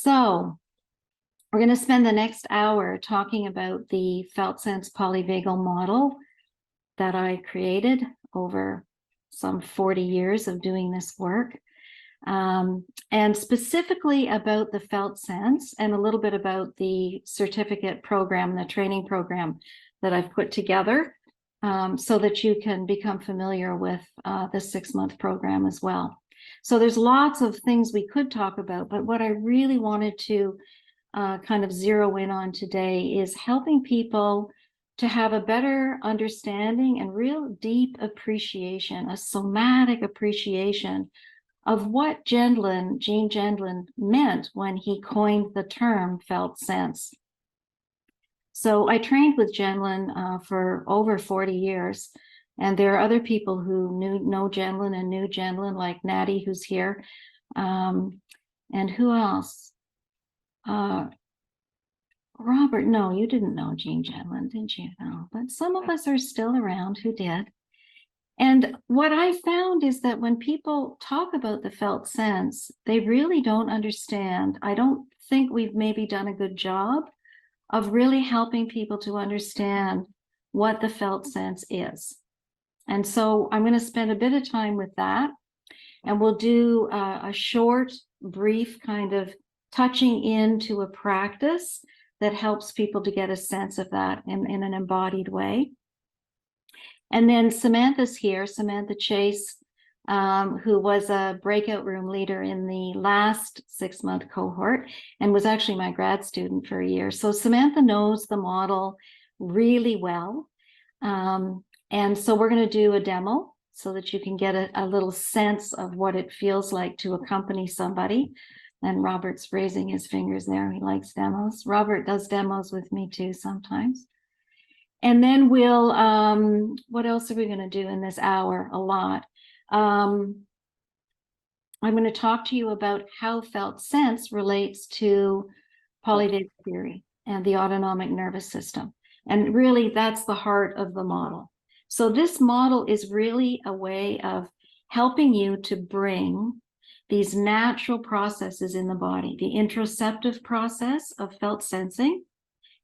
So we're going to spend the next hour talking about the Felt Sense Polyvagal Model that I created over some 40 years of doing this work, and specifically about the Felt Sense and a little bit about the certificate program, the training program that I've put together, so that you can become familiar with the 6-month program as well. So there's lots of things we could talk about, but what I really wanted to kind of zero in on today is helping people to have a better understanding and real deep appreciation, a somatic appreciation of what Gene Gendlin meant when he coined the term felt sense. So I trained with Gendlin for over 40 years, and there are other people who know Gendlin and knew Gendlin, like Natty, who's here, and who else? Robert, no, you didn't know Gene Gendlin, didn't you? No, but some of us are still around who did. And what I found is that when people talk about the felt sense, they really don't understand. I don't think we've maybe done a good job of really helping people to understand what the felt sense is. And so I'm going to spend a bit of time with that, and we'll do a short, brief kind of touching into a practice that helps people to get a sense of that in an embodied way. And then Samantha's here, Samantha Chase, who was a breakout room leader in the last 6-month cohort and was actually my grad student for a year. So Samantha knows the model really well. And so we're going to do a demo so that you can get a little sense of what it feels like to accompany somebody. And Robert's raising his fingers there. He likes demos. Robert does demos with me too sometimes. And then we'll, what else are we going to do in this hour? A lot. I'm going to talk to you about how felt sense relates to polyvagal theory and the autonomic nervous system. And really, that's the heart of the model. So this model is really a way of helping you to bring these natural processes in the body, the interoceptive process of felt sensing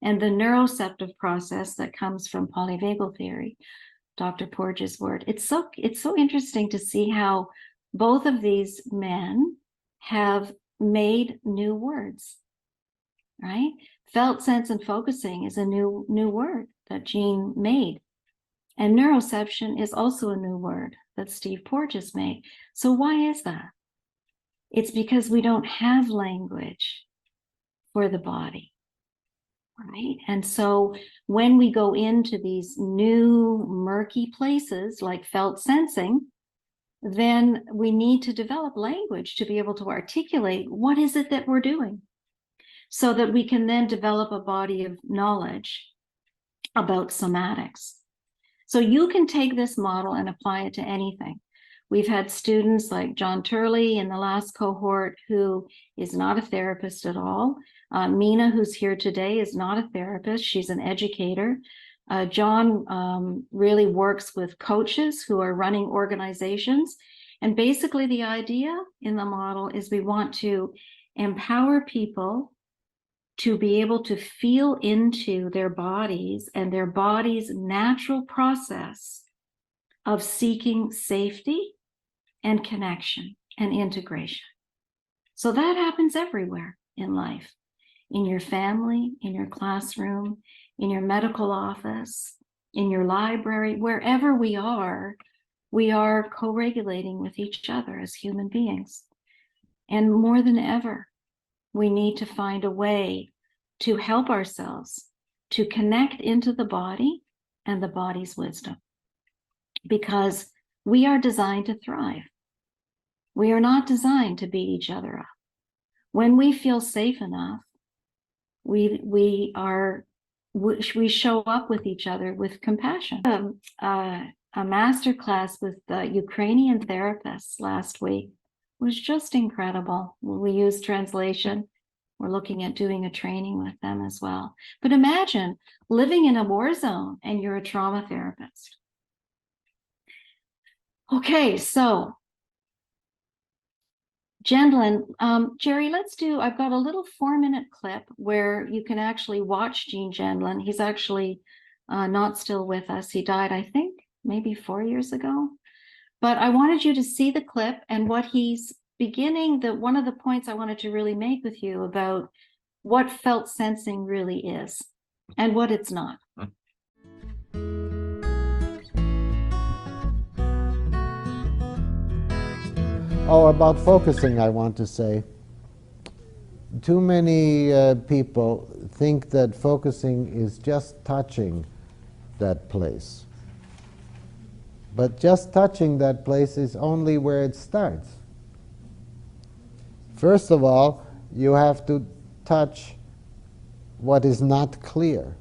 and the neuroceptive process that comes from polyvagal theory, Dr. Porges' word. It's so interesting to see how both of these men have made new words, right? Felt sense and focusing is a new word that Gene made. And neuroception is also a new word that Steve Porges made. So why is that? It's because we don't have language for the body, right? And so when we go into these new murky places like felt sensing, then we need to develop language to be able to articulate what is it that we're doing so that we can then develop a body of knowledge about somatics. So you can take this model and apply it to anything. We've had students like John Turley in the last cohort who is not a therapist at all. Mina, who's here today, is not a therapist. She's an educator. John really works with coaches who are running organizations. And basically the idea in the model is we want to empower people to be able to feel into their bodies and their body's natural process of seeking safety and connection and integration. So that happens everywhere in life, in your family, in your classroom, in your medical office, in your library, wherever we are co-regulating with each other as human beings. And more than ever, we need to find a way to help ourselves to connect into the body and the body's wisdom, because we are designed to thrive. We are not designed to beat each other up. When we feel safe enough, we show up with each other with compassion. A master class with Ukrainian therapists last week was just incredible. We used translation. We're looking at doing a training with them as well. But imagine living in a war zone and you're a trauma therapist. Okay, so Gendlin, Jerry, I've got a little 4-minute clip where you can actually watch Gene Gendlin. He's actually not still with us. He died, I think, maybe 4 years ago. But I wanted you to see the clip and what he's beginning, one of the points I wanted to really make with you about what felt sensing really is and what it's not. Oh, about focusing, I want to say, too many people think that focusing is just touching that place. But just touching that place is only where it starts. First of all, you have to touch what is not clear.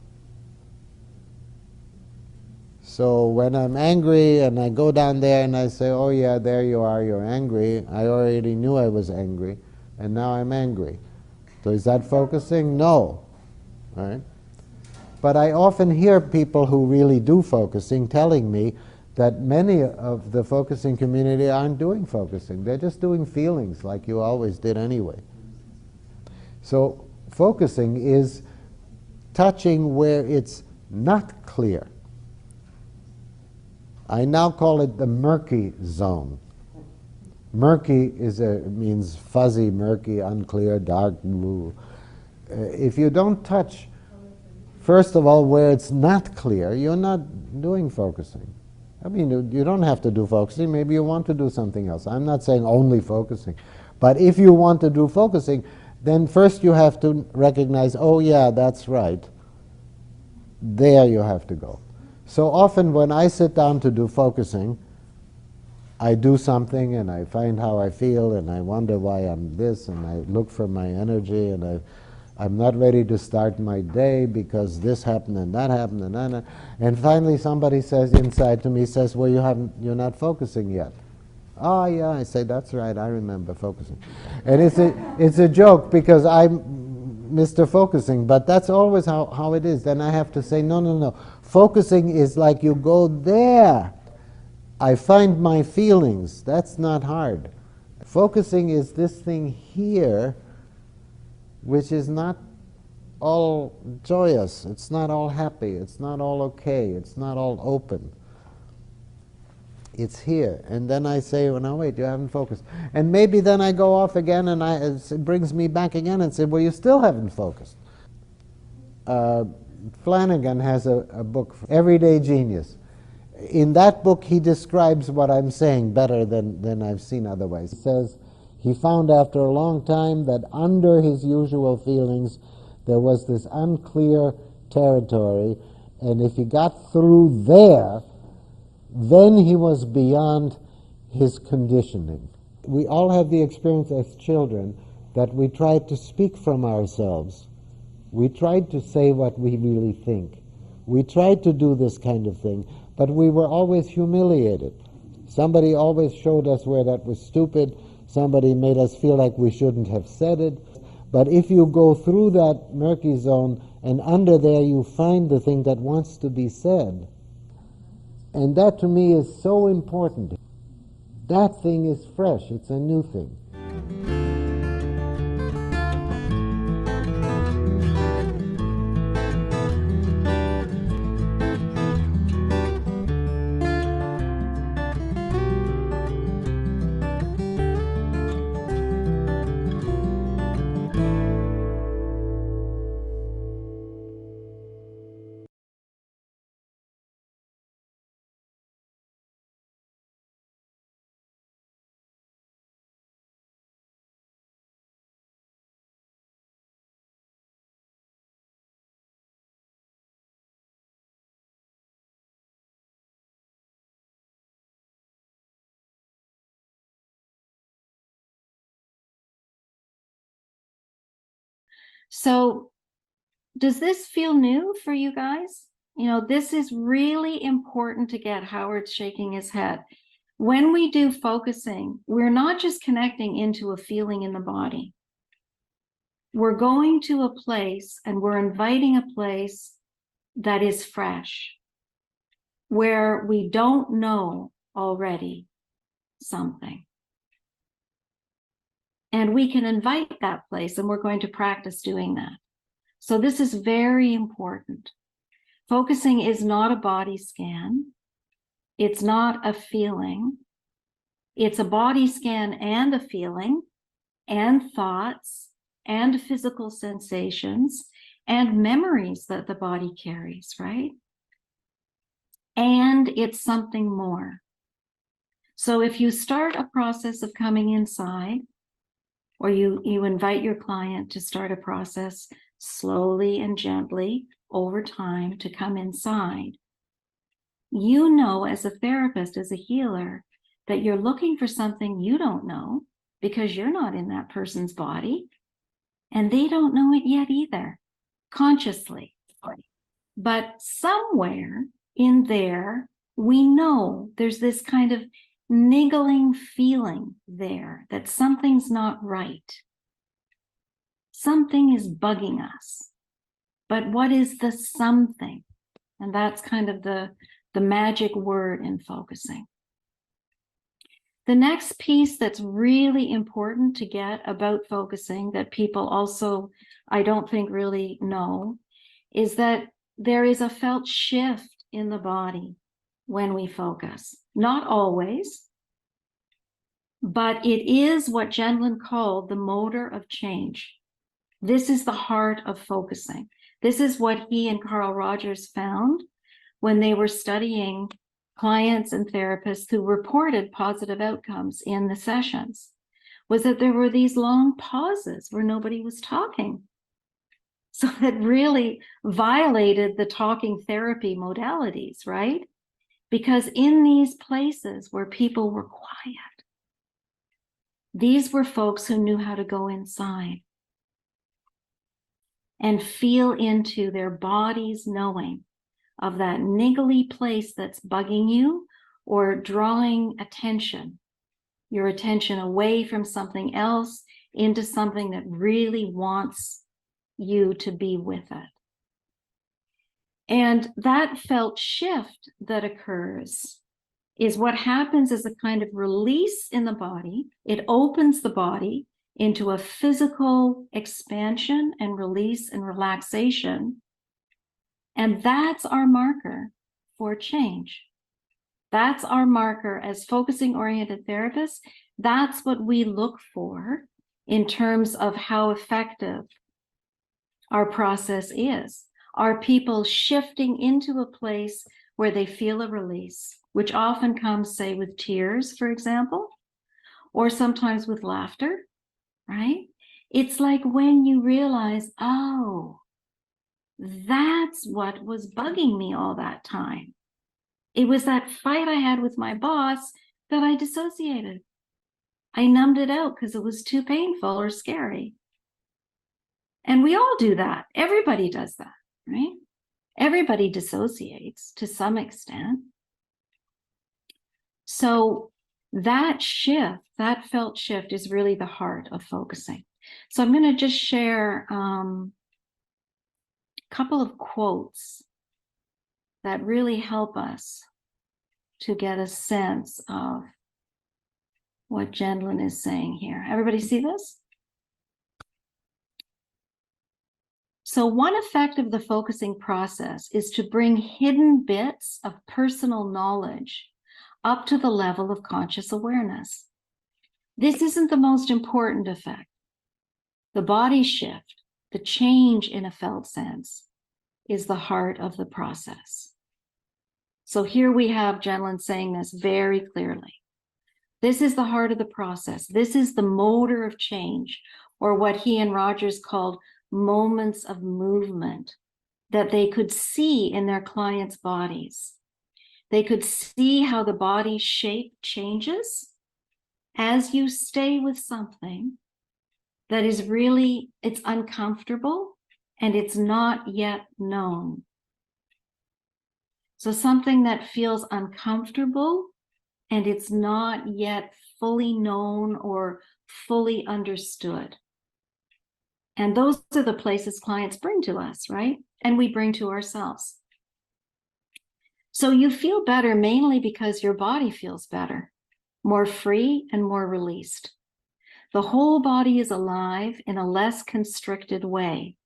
So when I'm angry and I go down there and I say, oh yeah, there you are, you're angry. I already knew I was angry, and now I'm angry. So is that focusing? No. Right? But I often hear people who really do focusing telling me that many of the focusing community aren't doing focusing. They're just doing feelings like you always did anyway. So focusing is touching where it's not clear. I now call it the murky zone. Murky means fuzzy, murky, unclear, dark, blue. If you don't touch, first of all, where it's not clear, you're not doing focusing. I mean, you don't have to do focusing. Maybe you want to do something else. I'm not saying only focusing. But if you want to do focusing, then first you have to recognize, oh yeah, that's right. There you have to go. So often when I sit down to do focusing, I do something and I find how I feel and I wonder why I'm this, and I look for my energy, and I'm not ready to start my day because this happened and that happened and that. And finally somebody says inside to me, says, well, you're not focusing yet. Oh yeah, I say, that's right, I remember focusing. And it's a joke because I'm Mr. Focusing, but that's always how it is. Then I have to say, no. Focusing is like you go there. I find my feelings. That's not hard. Focusing is this thing here, which is not all joyous. It's not all happy. It's not all okay. It's not all open. It's here. And then I say, well, no, wait, you haven't focused. And maybe then I go off again and it brings me back again and say, well, you still haven't focused. Flanagan has a book, Everyday Genius. In that book, he describes what I'm saying better than I've seen otherwise. He says he found after a long time that under his usual feelings, there was this unclear territory, and if he got through there, then he was beyond his conditioning. We all have the experience as children that we tried to speak from ourselves. We tried to say what we really think. We tried to do this kind of thing, but we were always humiliated. Somebody always showed us where that was stupid. Somebody made us feel like we shouldn't have said it. But if you go through that murky zone and under there you find the thing that wants to be said, and that to me is so important. That thing is fresh. It's a new thing. So does this feel new for you guys? You know, this is really important to get. Howard's shaking his head. When we do focusing, we're not just connecting into a feeling in the body. We're going to a place and we're inviting a place that is fresh, where we don't know already something. And we can invite that place, and we're going to practice doing that. So this is very important. Focusing is not a body scan. It's not a feeling. It's a body scan and a feeling and thoughts and physical sensations and memories that the body carries, right? And it's something more. So if you start a process of coming inside, or you invite your client to start a process slowly and gently over time to come inside, you know, as a therapist, as a healer, that you're looking for something you don't know because you're not in that person's body, and they don't know it yet either, consciously. But somewhere in there, we know there's this kind of niggling feeling there that something's not right. Something is bugging us. But what is the something? And that's kind of the magic word in focusing. The next piece that's really important to get about focusing that people also, I don't think, really know, is that there is a felt shift in the body when we focus. Not always, but it is what Gendlin called the motor of change. This is the heart of focusing. This is what he and Carl Rogers found when they were studying clients and therapists who reported positive outcomes in the sessions, was that there were these long pauses where nobody was talking. So that really violated the talking therapy modalities, right? Because in these places where people were quiet, these were folks who knew how to go inside and feel into their body's knowing of that niggly place that's bugging you or drawing your attention away from something else into something that really wants you to be with it. And that felt shift that occurs is what happens as a kind of release in the body. It opens the body into a physical expansion and release and relaxation. And that's our marker for change. That's our marker as focusing-oriented therapists. That's what we look for in terms of how effective our process is. Are people shifting into a place where they feel a release, which often comes, say, with tears, for example, or sometimes with laughter, right? It's like when you realize, oh, that's what was bugging me all that time. It was that fight I had with my boss that I dissociated. I numbed it out because it was too painful or scary. And we all do that. Everybody does that, right? Everybody dissociates to some extent. So that shift, that felt shift, is really the heart of focusing. So I'm going to just share a couple of quotes that really help us to get a sense of what Gendlin is saying here. Everybody see this? So one effect of the focusing process is to bring hidden bits of personal knowledge up to the level of conscious awareness. This isn't the most important effect. The body shift, the change in a felt sense, is the heart of the process. So here we have Gendlin saying this very clearly. This is the heart of the process. This is the motor of change, or what he and Rogers called moments of movement that they could see in their clients' bodies. They could see how the body shape changes as you stay with something that is really, it's uncomfortable and it's not yet known. So something that feels uncomfortable and it's not yet fully known or fully understood. And those are the places clients bring to us, right? And we bring to ourselves. So you feel better mainly because your body feels better, more free and more released. The whole body is alive in a less constricted way.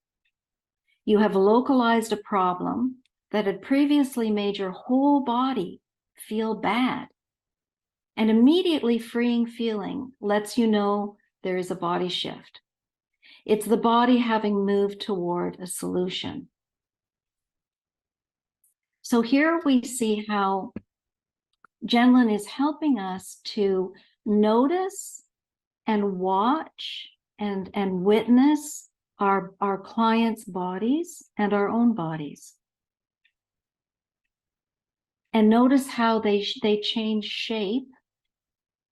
You have localized a problem that had previously made your whole body feel bad. And immediately freeing feeling lets you know there is a body shift. It's the body having moved toward a solution. So here we see how Jenlin is helping us to notice and watch and witness our clients' bodies and our own bodies. And notice how they change shape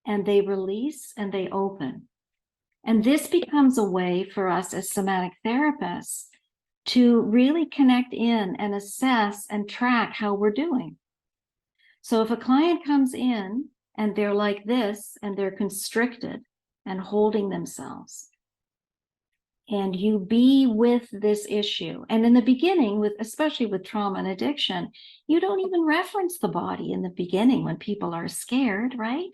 and they release and they open. And this becomes a way for us as somatic therapists to really connect in and assess and track how we're doing. So if a client comes in and they're like this and they're constricted and holding themselves, and you be with this issue. And in the beginning, especially with trauma and addiction, you don't even reference the body in the beginning when people are scared, right?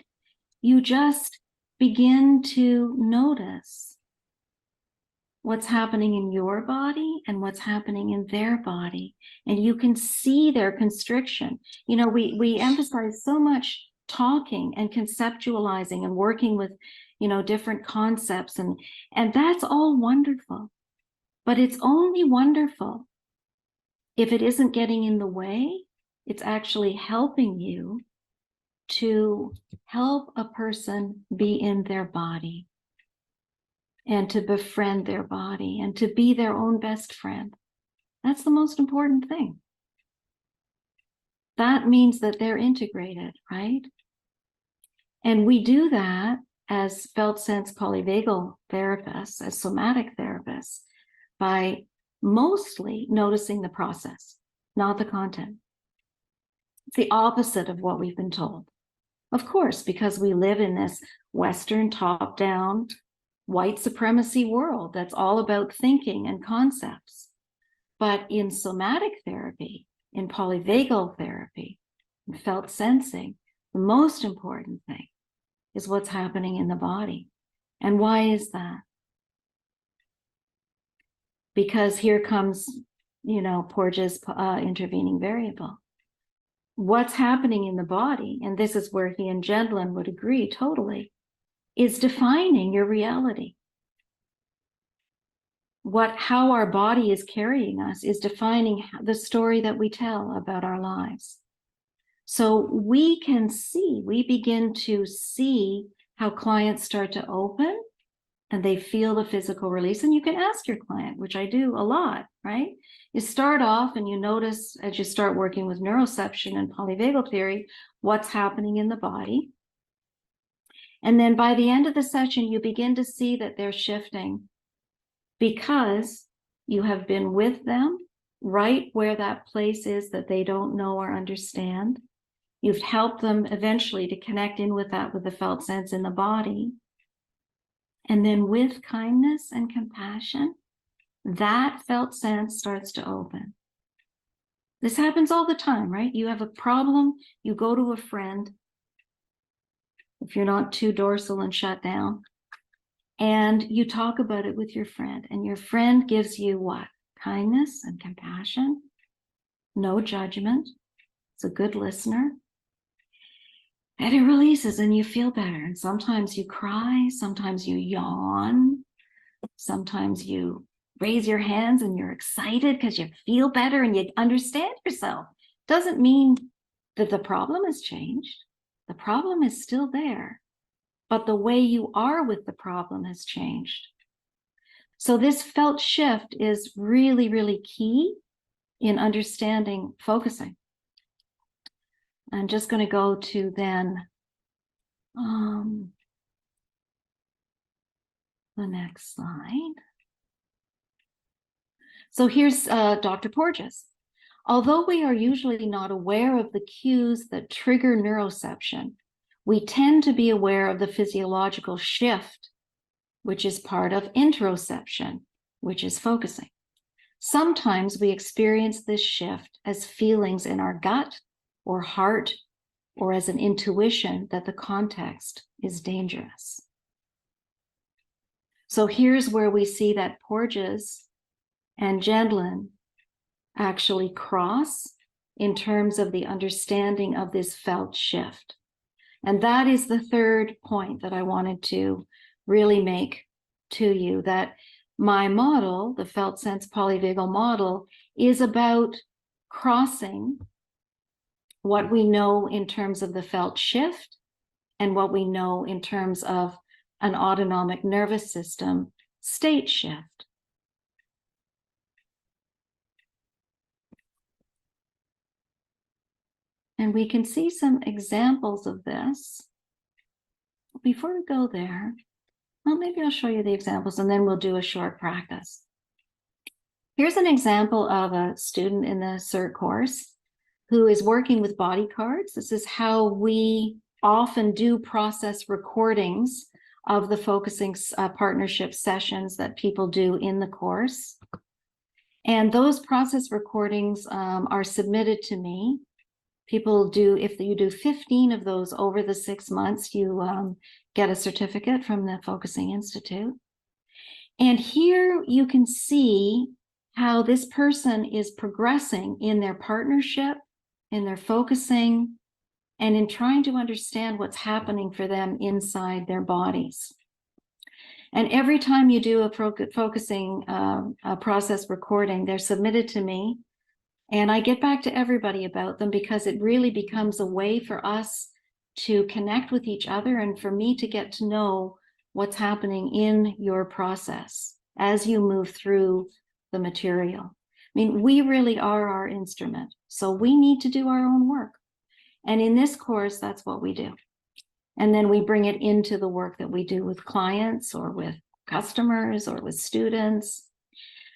You just begin to notice what's happening in your body and what's happening in their body. And you can see their constriction. You know, we emphasize so much talking and conceptualizing and working with, you know, different concepts, and that's all wonderful. But it's only wonderful if it isn't getting in the way. It's actually helping you to help a person be in their body and to befriend their body and to be their own best friend. That's the most important thing. That means that they're integrated, right? And we do that as Felt Sense Polyvagal therapists, as somatic therapists, by mostly noticing the process, not the content. It's the opposite of what we've been told. Of course, because we live in this Western top-down white supremacy world that's all about thinking and concepts. But in somatic therapy, in polyvagal therapy, in felt sensing, the most important thing is what's happening in the body. And why is that? Because here comes, you know, Porges' intervening variable. What's happening in the body, and this is where he and Jenlin would agree totally, is defining your reality. How our body is carrying us is defining the story that we tell about our lives. So we begin to see how clients start to open and they feel the physical release. And you can ask your client, which I do a lot, right? You start off and you notice as you start working with neuroception and polyvagal theory, what's happening in the body. And then by the end of the session, you begin to see that they're shifting because you have been with them right where that place is that they don't know or understand. You've helped them eventually to connect in with that, with the felt sense in the body. And then with kindness and compassion, that felt sense starts to open. This happens all the time, right? You have a problem, you go to a friend, if you're not too dorsal and shut down, and you talk about it with your friend, and your friend gives you what? Kindness and compassion, no judgment. It's a good listener. And it releases and you feel better. And sometimes you cry, sometimes you yawn, sometimes you raise your hands and you're excited because you feel better and you understand yourself. Doesn't mean that the problem has changed. The problem is still there, but the way you are with the problem has changed. So this felt shift is really, really key in understanding focusing. I'm just going to go to then the next slide. So here's Dr. Porges. Although we are usually not aware of the cues that trigger neuroception, we tend to be aware of the physiological shift, which is part of interoception, which is focusing. Sometimes we experience this shift as feelings in our gut or heart, or as an intuition that the context is dangerous. So here's where we see that Porges and Gendlin actually cross in terms of the understanding of this felt shift. And that is the third point that I wanted to really make to you, that my model, the Felt Sense Polyvagal Model, is about crossing what we know in terms of the felt shift and what we know in terms of an autonomic nervous system state shift. And we can see some examples of this. Before we go there, well, maybe I'll show you the examples and then we'll do a short practice. Here's an example of a student in the CERT course who is working with body cards. This is how we often do process recordings of the focusing partnership sessions that people do in the course. And those process recordings are submitted to me. People do, if you do 15 of those over the 6 months, you get a certificate from the Focusing Institute. And here you can see how this person is progressing in their partnership, in their focusing, and in trying to understand what's happening for them inside their bodies. And every time you do a focusing process recording, they're submitted to me. And I get back to everybody about them because it really becomes a way for us to connect with each other and for me to get to know what's happening in your process as you move through the material. I mean, we really are our instrument, so we need to do our own work. And in this course, that's what we do. And then we bring it into the work that we do with clients or with customers or with students.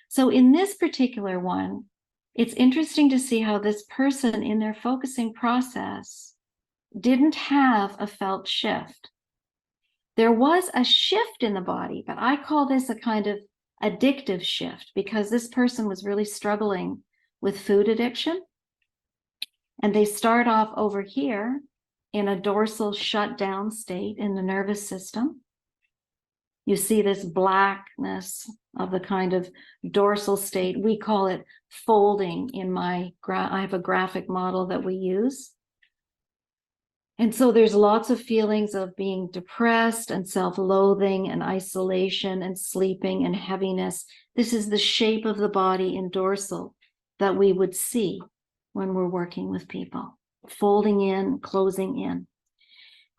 So in this particular one, it's interesting to see how this person in their focusing process didn't have a felt shift. There was a shift in the body, but I call this a kind of addictive shift because this person was really struggling with food addiction. And they start off over here in a dorsal shutdown state in the nervous system. You see this blackness of the kind of dorsal state. We call it folding in I have a graphic model that we use. And so there's lots of feelings of being depressed and self-loathing and isolation and sleeping and heaviness. This is the shape of the body in dorsal that we would see when we're working with people, folding in, closing in.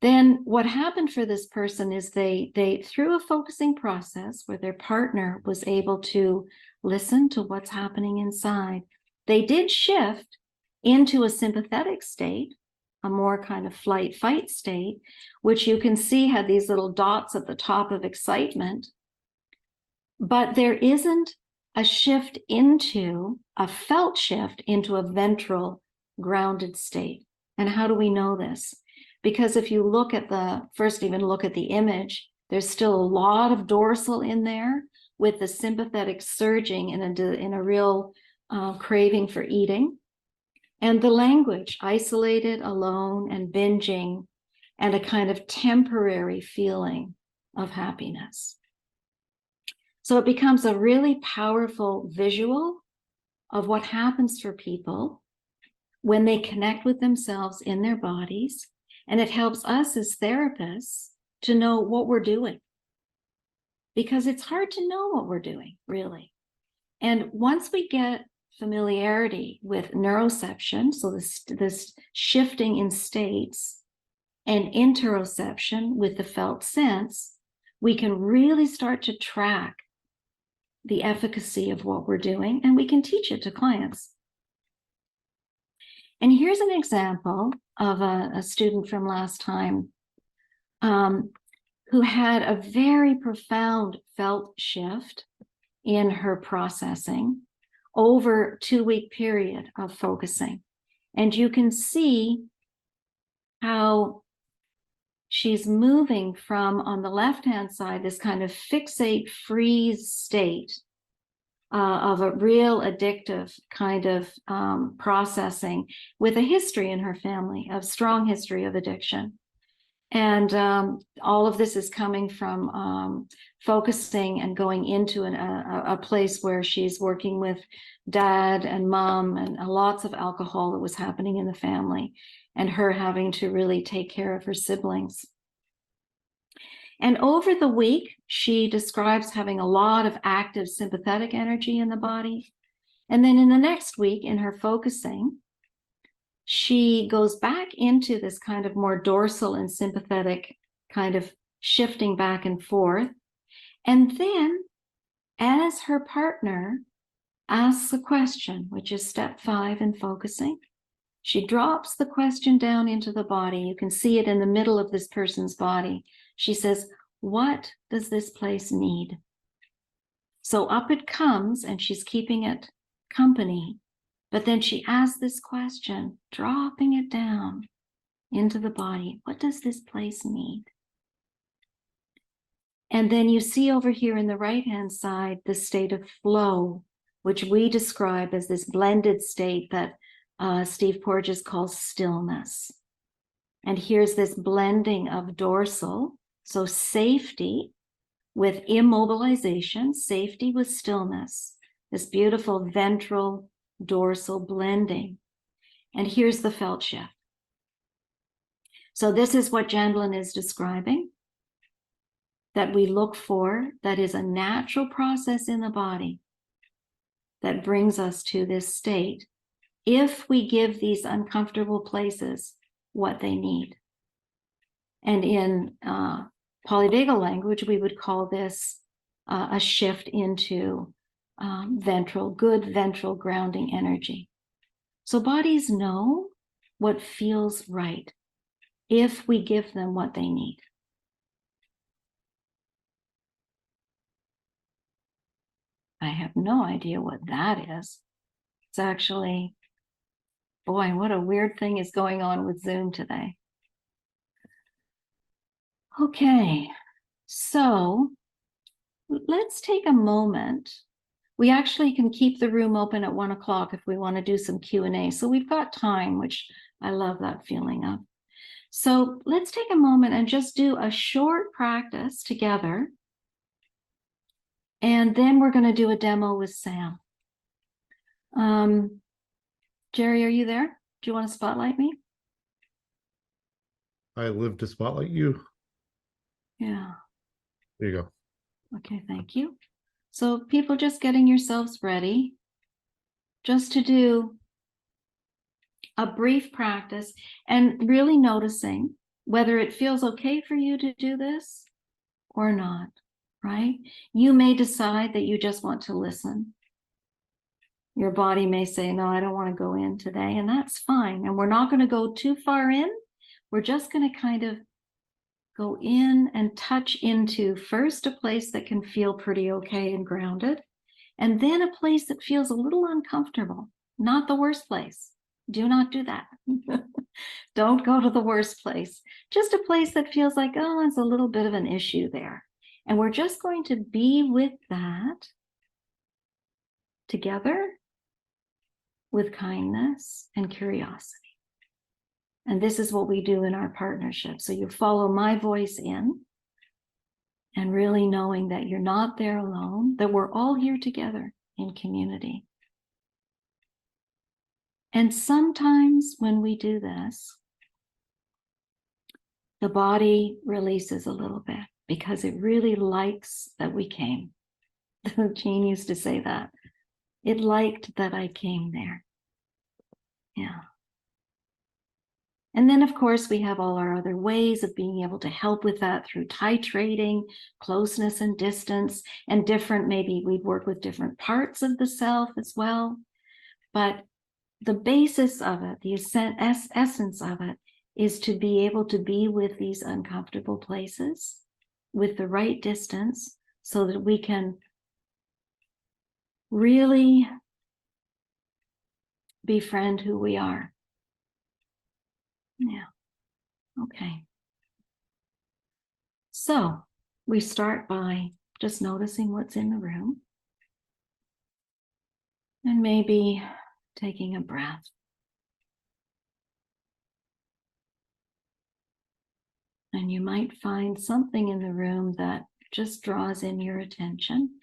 Then what happened for this person is they through a focusing process where their partner was able to listen to what's happening inside, they did shift into a sympathetic state, a more kind of flight fight state, which you can see had these little dots at the top of excitement. But there isn't a shift into a felt shift into a ventral grounded state. And how do we know this? Because if you look at even look at the image, there's still a lot of dorsal in there with the sympathetic surging in a real craving for eating. And the language, isolated, alone, and binging, and a kind of temporary feeling of happiness. So it becomes a really powerful visual of what happens for people when they connect with themselves in their bodies. And it helps us as therapists to know what we're doing. Because it's hard to know what we're doing, really. And once we get familiarity with neuroception, so this shifting in states, and interoception with the felt sense, we can really start to track the efficacy of what we're doing, and we can teach it to clients. And here's an example of a student from last time who had a very profound felt shift in her processing over a 2-week period of focusing. And you can see how she's moving from, on the left-hand side, this kind of fixate freeze state of a real addictive kind of processing with a history in her family, a strong history of addiction. And all of this is coming from focusing and going into a place where she's working with dad and mom and lots of alcohol that was happening in the family, and her having to really take care of her siblings. And over the week, she describes having a lot of active sympathetic energy in the body. And then in the next week, in her focusing, she goes back into this kind of more dorsal and sympathetic kind of shifting back and forth. And then, as her partner asks a question, which is step 5 in focusing, she drops the question down into the body. You can see it in the middle of this person's body. She says, "What does this place need?" So up it comes, and she's keeping it company. But then she asks this question, dropping it down into the body. What does this place need? And then you see over here in the right-hand side, the state of flow, which we describe as this blended state that Steve Porges calls stillness. And here's this blending of dorsal, so safety with immobilization, safety with stillness, this beautiful ventral dorsal blending. And here's the felt shift. So this is what Jandlin is describing, that we look for, that is a natural process in the body that brings us to this state if we give these uncomfortable places what they need. And in polyvagal language, we would call this a shift into good ventral grounding energy. So bodies know what feels right if we give them what they need. I have no idea what that is. It's actually, boy, what a weird thing is going on with Zoom today. Okay, so let's take a moment. We actually can keep the room open at 1 o'clock if we want to do some Q&A. So we've got time, which I love that feeling of. So let's take a moment and just do a short practice together. And then we're going to do a demo with Sam. Jerry, are you there? Do you want to spotlight me? I live to spotlight you. Yeah. There you go. Okay, thank you. So people, just getting yourselves ready just to do a brief practice and really noticing whether it feels okay for you to do this or not, right? You may decide that you just want to listen. Your body may say, no, I don't want to go in today, and that's fine. And we're not going to go too far in. We're just going to kind of go in and touch into first a place that can feel pretty okay and grounded, and then a place that feels a little uncomfortable, not the worst place. Do not do that. Don't go to the worst place. Just a place that feels like, oh, there's a little bit of an issue there. And we're just going to be with that together with kindness and curiosity. And this is what we do in our partnership. So you follow my voice in, and really knowing that you're not there alone, that we're all here together in community. And sometimes when we do this, the body releases a little bit because it really likes that we came. Jean used to say that. It liked that I came there. Yeah. And then, of course, we have all our other ways of being able to help with that through titrating, closeness and distance, and different, maybe we work with different parts of the self as well. But the basis of it, the essence of it, is to be able to be with these uncomfortable places with the right distance so that we can really befriend who we are. Yeah. Okay. So we start by just noticing what's in the room and maybe taking a breath. And you might find something in the room that just draws in your attention.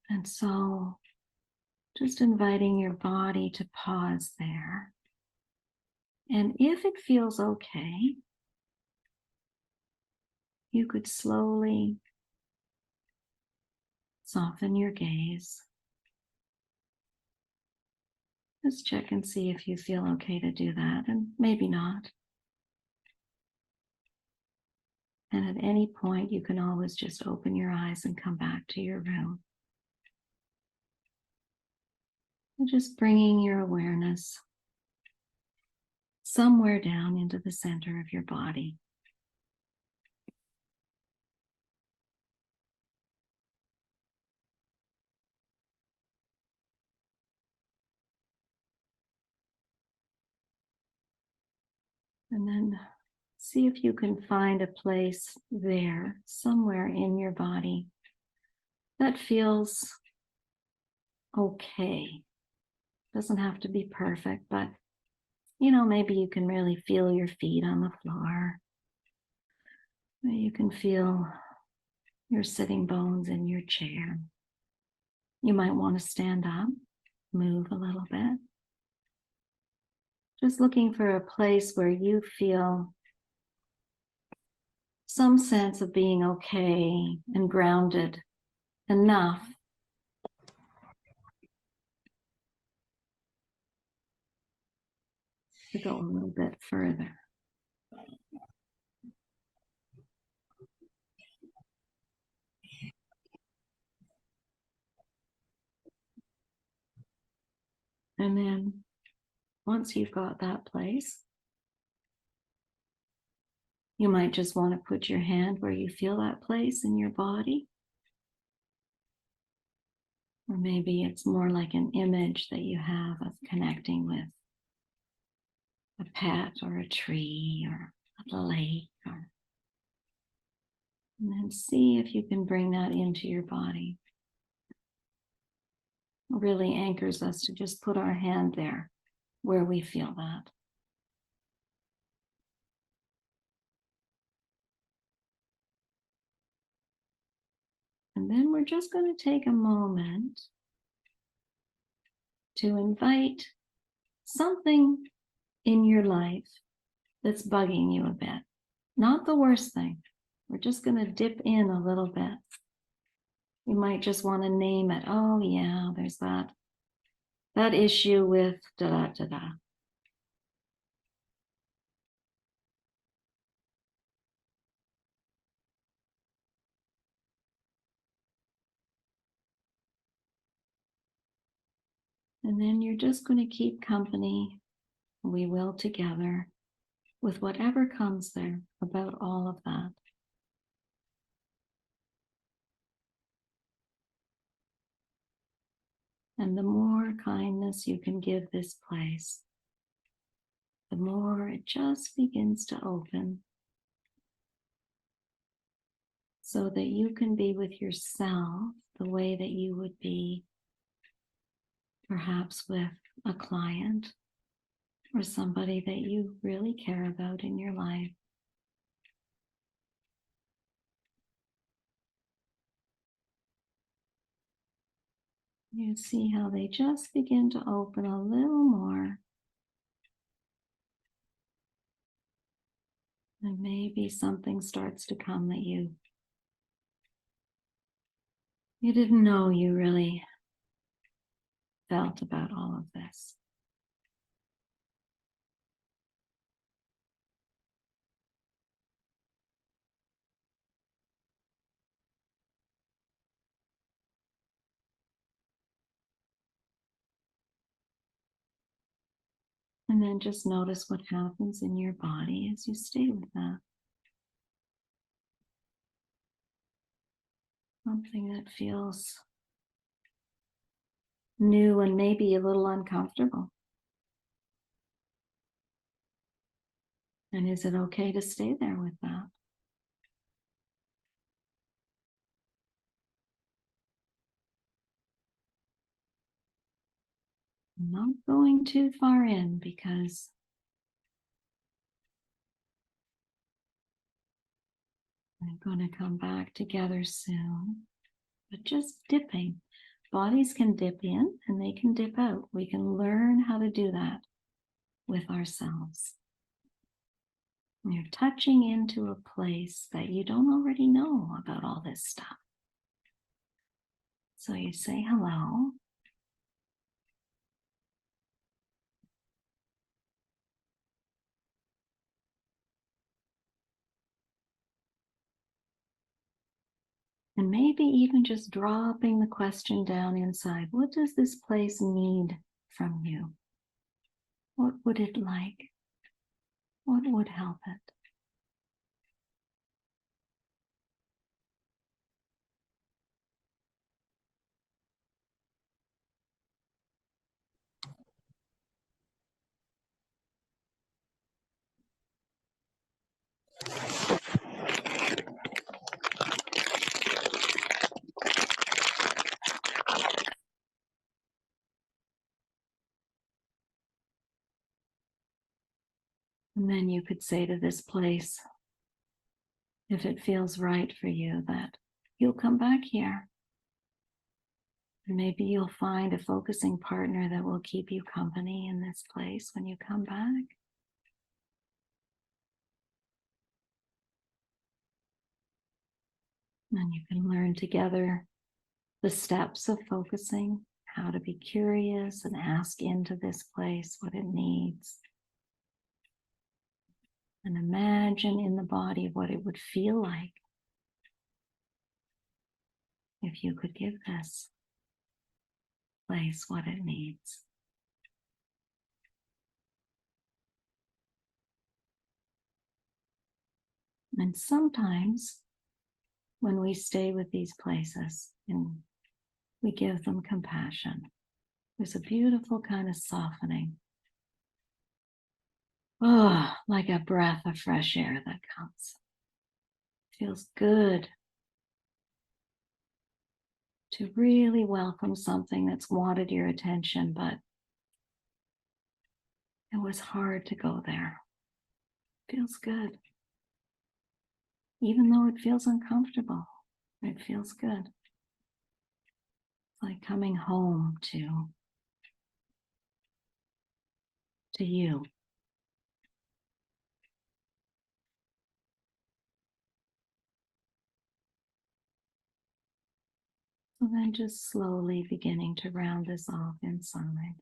And so just inviting your body to pause there. And if it feels okay, you could slowly soften your gaze. Just check and see if you feel okay to do that, and maybe not. And at any point, you can always just open your eyes and come back to your room. And just bringing your awareness somewhere down into the center of your body. And then see if you can find a place there, somewhere in your body, that feels okay. Doesn't have to be perfect, but maybe you can really feel your feet on the floor. You can feel your sitting bones in your chair. You might want to stand up, move a little bit. Just looking for a place where you feel some sense of being okay and grounded enough to go a little bit further. And then once you've got that place, you might just want to put your hand where you feel that place in your body. Or maybe it's more like an image that you have of connecting with a pet or a tree or a lake. And then see if you can bring that into your body. It really anchors us to just put our hand there where we feel that. And then we're just going to take a moment to invite something in your life that's bugging you a bit. Not the worst thing. We're just going to dip in a little bit. You might just want to name it. Oh yeah, there's that issue with da-da-da-da. And then you're just going to keep company. We will together with whatever comes there about all of that. And the more kindness you can give this place, the more it just begins to open so that you can be with yourself the way that you would be perhaps with a client or somebody that you really care about in your life. You see how they just begin to open a little more. And maybe something starts to come that you didn't know you really felt about all of this. And then just notice what happens in your body as you stay with that. Something that feels new and maybe a little uncomfortable. And is it okay to stay there with that? I'm not going too far in because I'm going to come back together soon, but just dipping. Bodies can dip in and they can dip out. We can learn how to do that with ourselves. And you're touching into a place that you don't already know about all this stuff. So you say hello. And maybe even just dropping the question down inside. What does this place need from you? What would it like? What would help it? And then you could say to this place, if it feels right for you, that you'll come back here. And maybe you'll find a focusing partner that will keep you company in this place when you come back. And you can learn together the steps of focusing, how to be curious and ask into this place what it needs. And imagine in the body what it would feel like if you could give this place what it needs. And sometimes when we stay with these places and we give them compassion, there's a beautiful kind of softening. Oh, like a breath of fresh air that comes. Feels good to really welcome something that's wanted your attention, but it was hard to go there. Feels good. Even though it feels uncomfortable, it feels good. It's like coming home to you. So then just slowly beginning to round this off inside.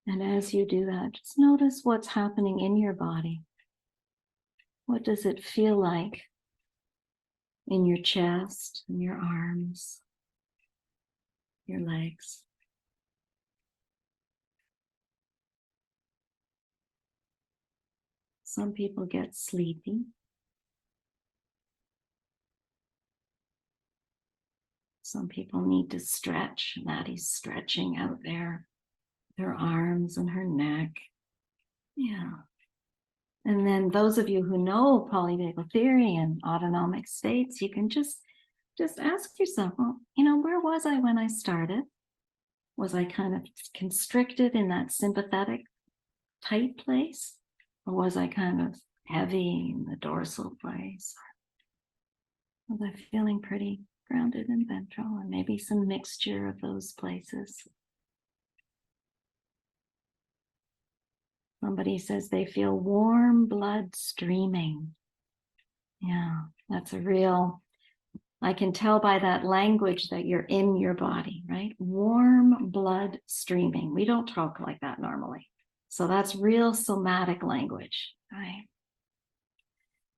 And as you do that, just notice what's happening in your body. What does it feel like in your chest, in your arms, your legs? Some people get sleepy. Some people need to stretch. Maddie's stretching out there, her arms and her neck. Yeah. And then those of you who know polyvagal theory and autonomic states, you can just ask yourself, well, where was I when I started? Was I kind of constricted in that sympathetic tight place? Or was I kind of heavy in the dorsal place? Was I feeling pretty grounded and ventral, and maybe some mixture of those places? Somebody says they feel warm blood streaming. Yeah, that's a real, I can tell by that language that you're in your body, right? Warm blood streaming. We don't talk like that normally. So that's real somatic language, right?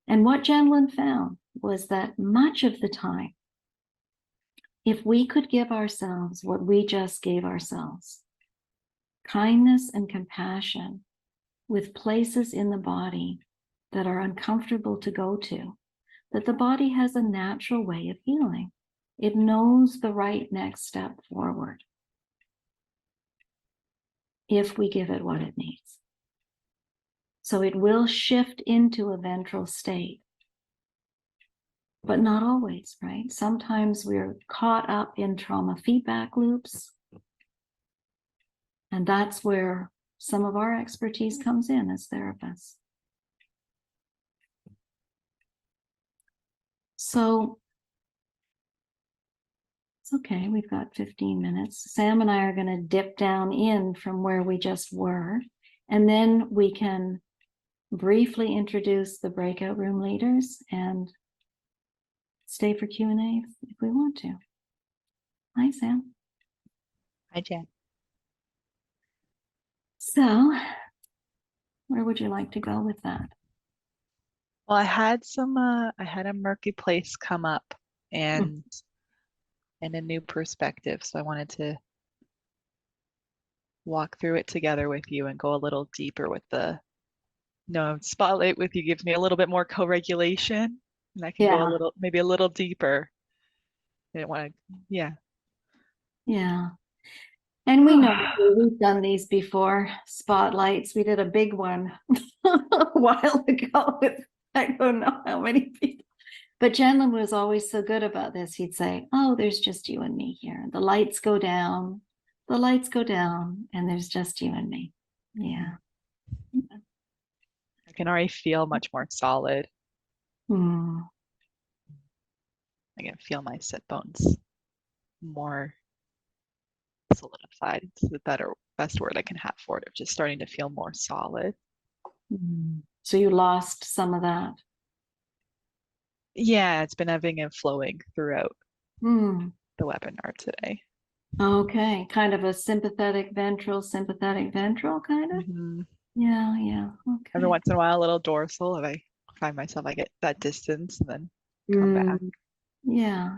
And what Janlin found was that much of the time, if we could give ourselves what we just gave ourselves, kindness and compassion with places in the body that are uncomfortable to go to, that the body has a natural way of healing. It knows the right next step forward if we give it what it needs. So it will shift into a ventral state, but not always, right? Sometimes we're caught up in trauma feedback loops, and that's where some of our expertise comes in as therapists. So it's okay, we've got 15 minutes. Sam and I are going to dip down in from where we just were, and then we can briefly introduce the breakout room leaders and stay for Q&A if we want to. Hi, Sam. Hi, Jen. So, where would you like to go with that? Well, I had a murky place come up and a new perspective. So I wanted to walk through it together with you and go a little deeper with spotlight with you gives me a little bit more co-regulation, and I can go Yeah. maybe a little deeper. I didn't want to, yeah. Yeah. And we know we've done these before, spotlights. We did a big one a while ago with I don't know how many people. But Chandler was always so good about this. He'd say, oh, there's just you and me here. The lights go down, and there's just you and me. Yeah. I can already feel much more solid. Hmm. I can feel my sit bones more solidified. It's the best word I can have for it, of just starting to feel more solid. So you lost some of that. Yeah, it's been ebbing and flowing throughout Hmm. the webinar today. Okay, kind of a sympathetic ventral kind of. Mhm. Yeah. Okay. Every once in a while, a little dorsal, and I find myself, I get that distance and then come back. Yeah.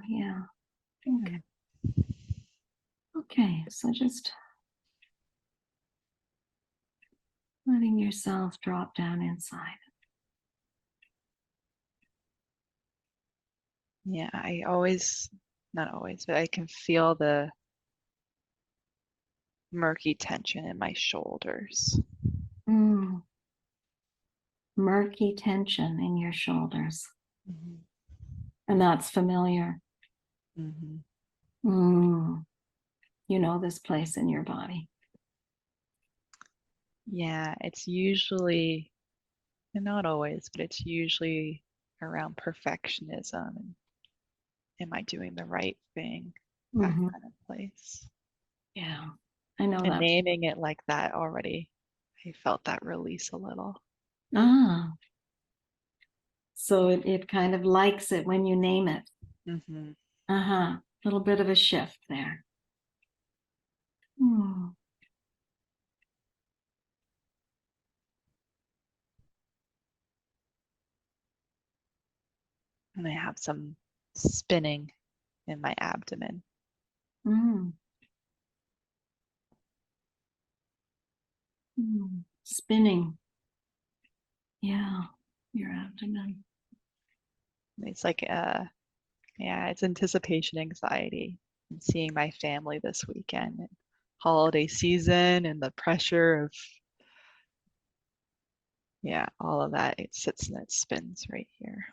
Okay. Yeah. Okay, so just letting yourself drop down inside. Yeah, not always, but I can feel the murky tension in my shoulders. Murky tension in your shoulders. Mhm. And that's familiar. Mhm. You know this place in your body. Yeah, it's usually, and not always, but it's usually around perfectionism and am I doing the right thing? That kind of place. Yeah, I know And that. naming it like that already, I felt that release a little. So it kind of likes it when you name it. Mm-hmm. A little bit of a shift there. And I have some spinning in my abdomen. Spinning. Yeah, your abdomen. It's like it's anticipation anxiety and seeing my family this weekend and holiday season and the pressure of all of that. It sits and it spins right here.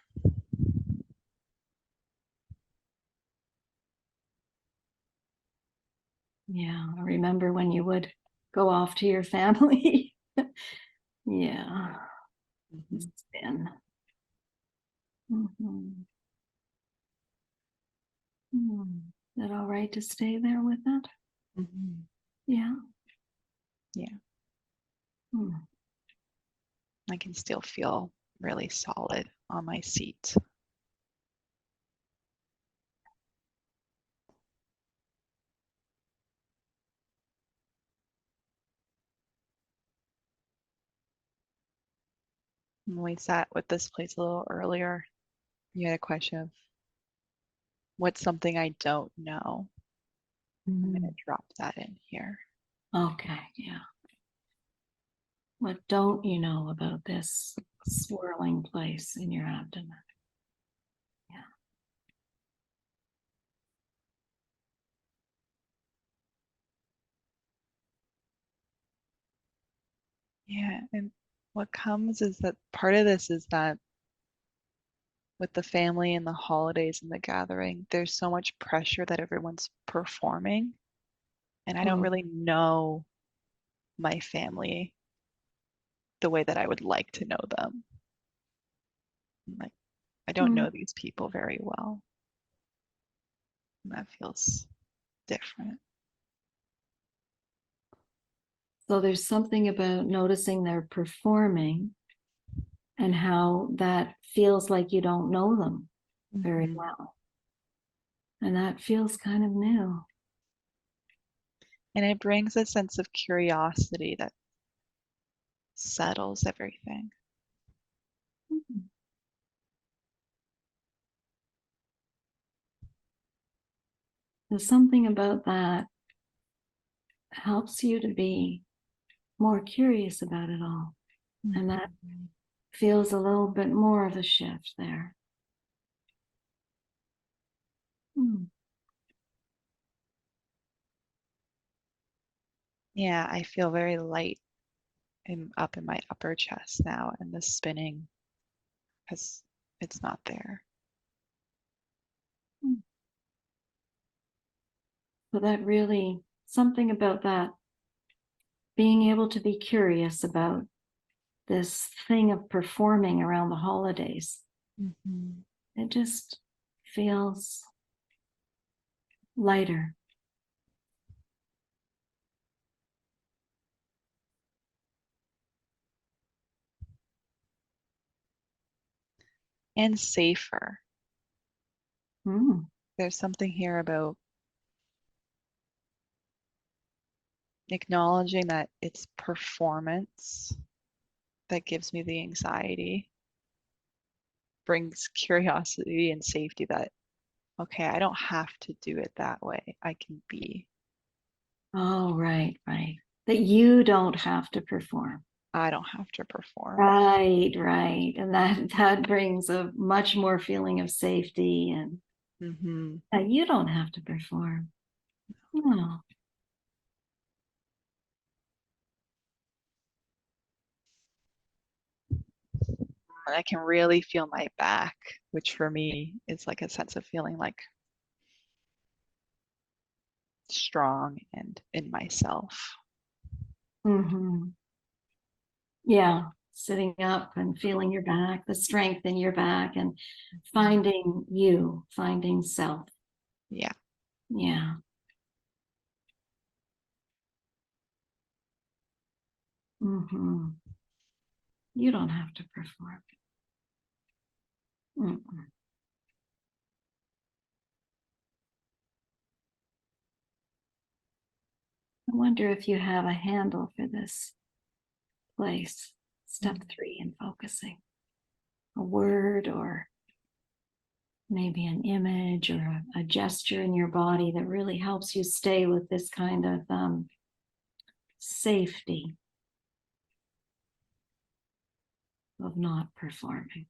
Yeah, I remember when you would go off to your family. Yeah. Spin. Is that all right to stay there with it? Yeah. Yeah. I can still feel really solid on my seat. When we sat with this place a little earlier, you had a question of what's something I don't know? I'm going to drop that in here. Okay, yeah. What don't you know about this swirling place in your abdomen? Yeah, and what comes is that part of this is that with the family and the holidays and the gathering, there's so much pressure that everyone's performing. And I don't really know my family the way that I would like to know them. Like, I don't know these people very well. And that feels different. So there's something about noticing they're performing and how that feels like you don't know them very Mhm. well. And that feels kind of new. And it brings a sense of curiosity that settles everything. There's something about that helps you to be more curious about it all. And that feels a little bit more of a shift there. Yeah, I feel very light up in my upper chest now, and the spinning has, it's not there. So that really, something about that, being able to be curious about this thing of performing around the holidays. Mm-hmm. It just feels lighter. And safer. Mm. There's something here about acknowledging that it's performance that gives me the anxiety, brings curiosity and safety that, okay, I don't have to do it that way. I can be. Oh, right. That you don't have to perform. I don't have to perform. Right. And that brings a much more feeling of safety and Mm-hmm. that you don't have to perform. No. I can really feel my back, which for me is like a sense of feeling like strong and in myself. Mm-hmm. Yeah, sitting up and feeling your back, the strength in your back, and finding you, finding self. Yeah. Yeah. Mm-hmm. You don't have to perform. Mm-mm. I wonder if you have a handle for this place. Step 3 in focusing. A word or maybe an image or a gesture in your body that really helps you stay with this kind of safety of not performing.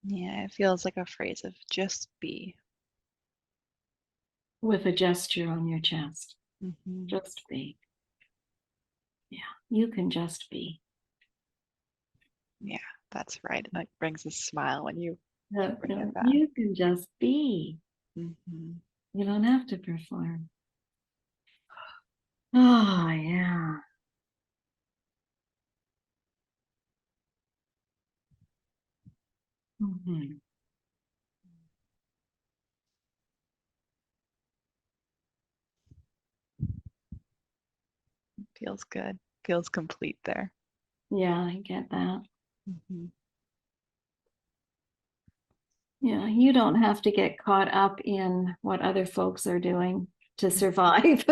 Yeah, it feels like a phrase of just be. With a gesture on your chest. Mm-hmm. Just be. Yeah, you can just be. Yeah, that's right. It brings a smile when you bring it back. You can just be. Mm-hmm. You don't have to perform. Oh, yeah. Mm-hmm. Feels good. Feels complete there. Yeah, I get that. Mm-hmm. Yeah, you don't have to get caught up in what other folks are doing to survive.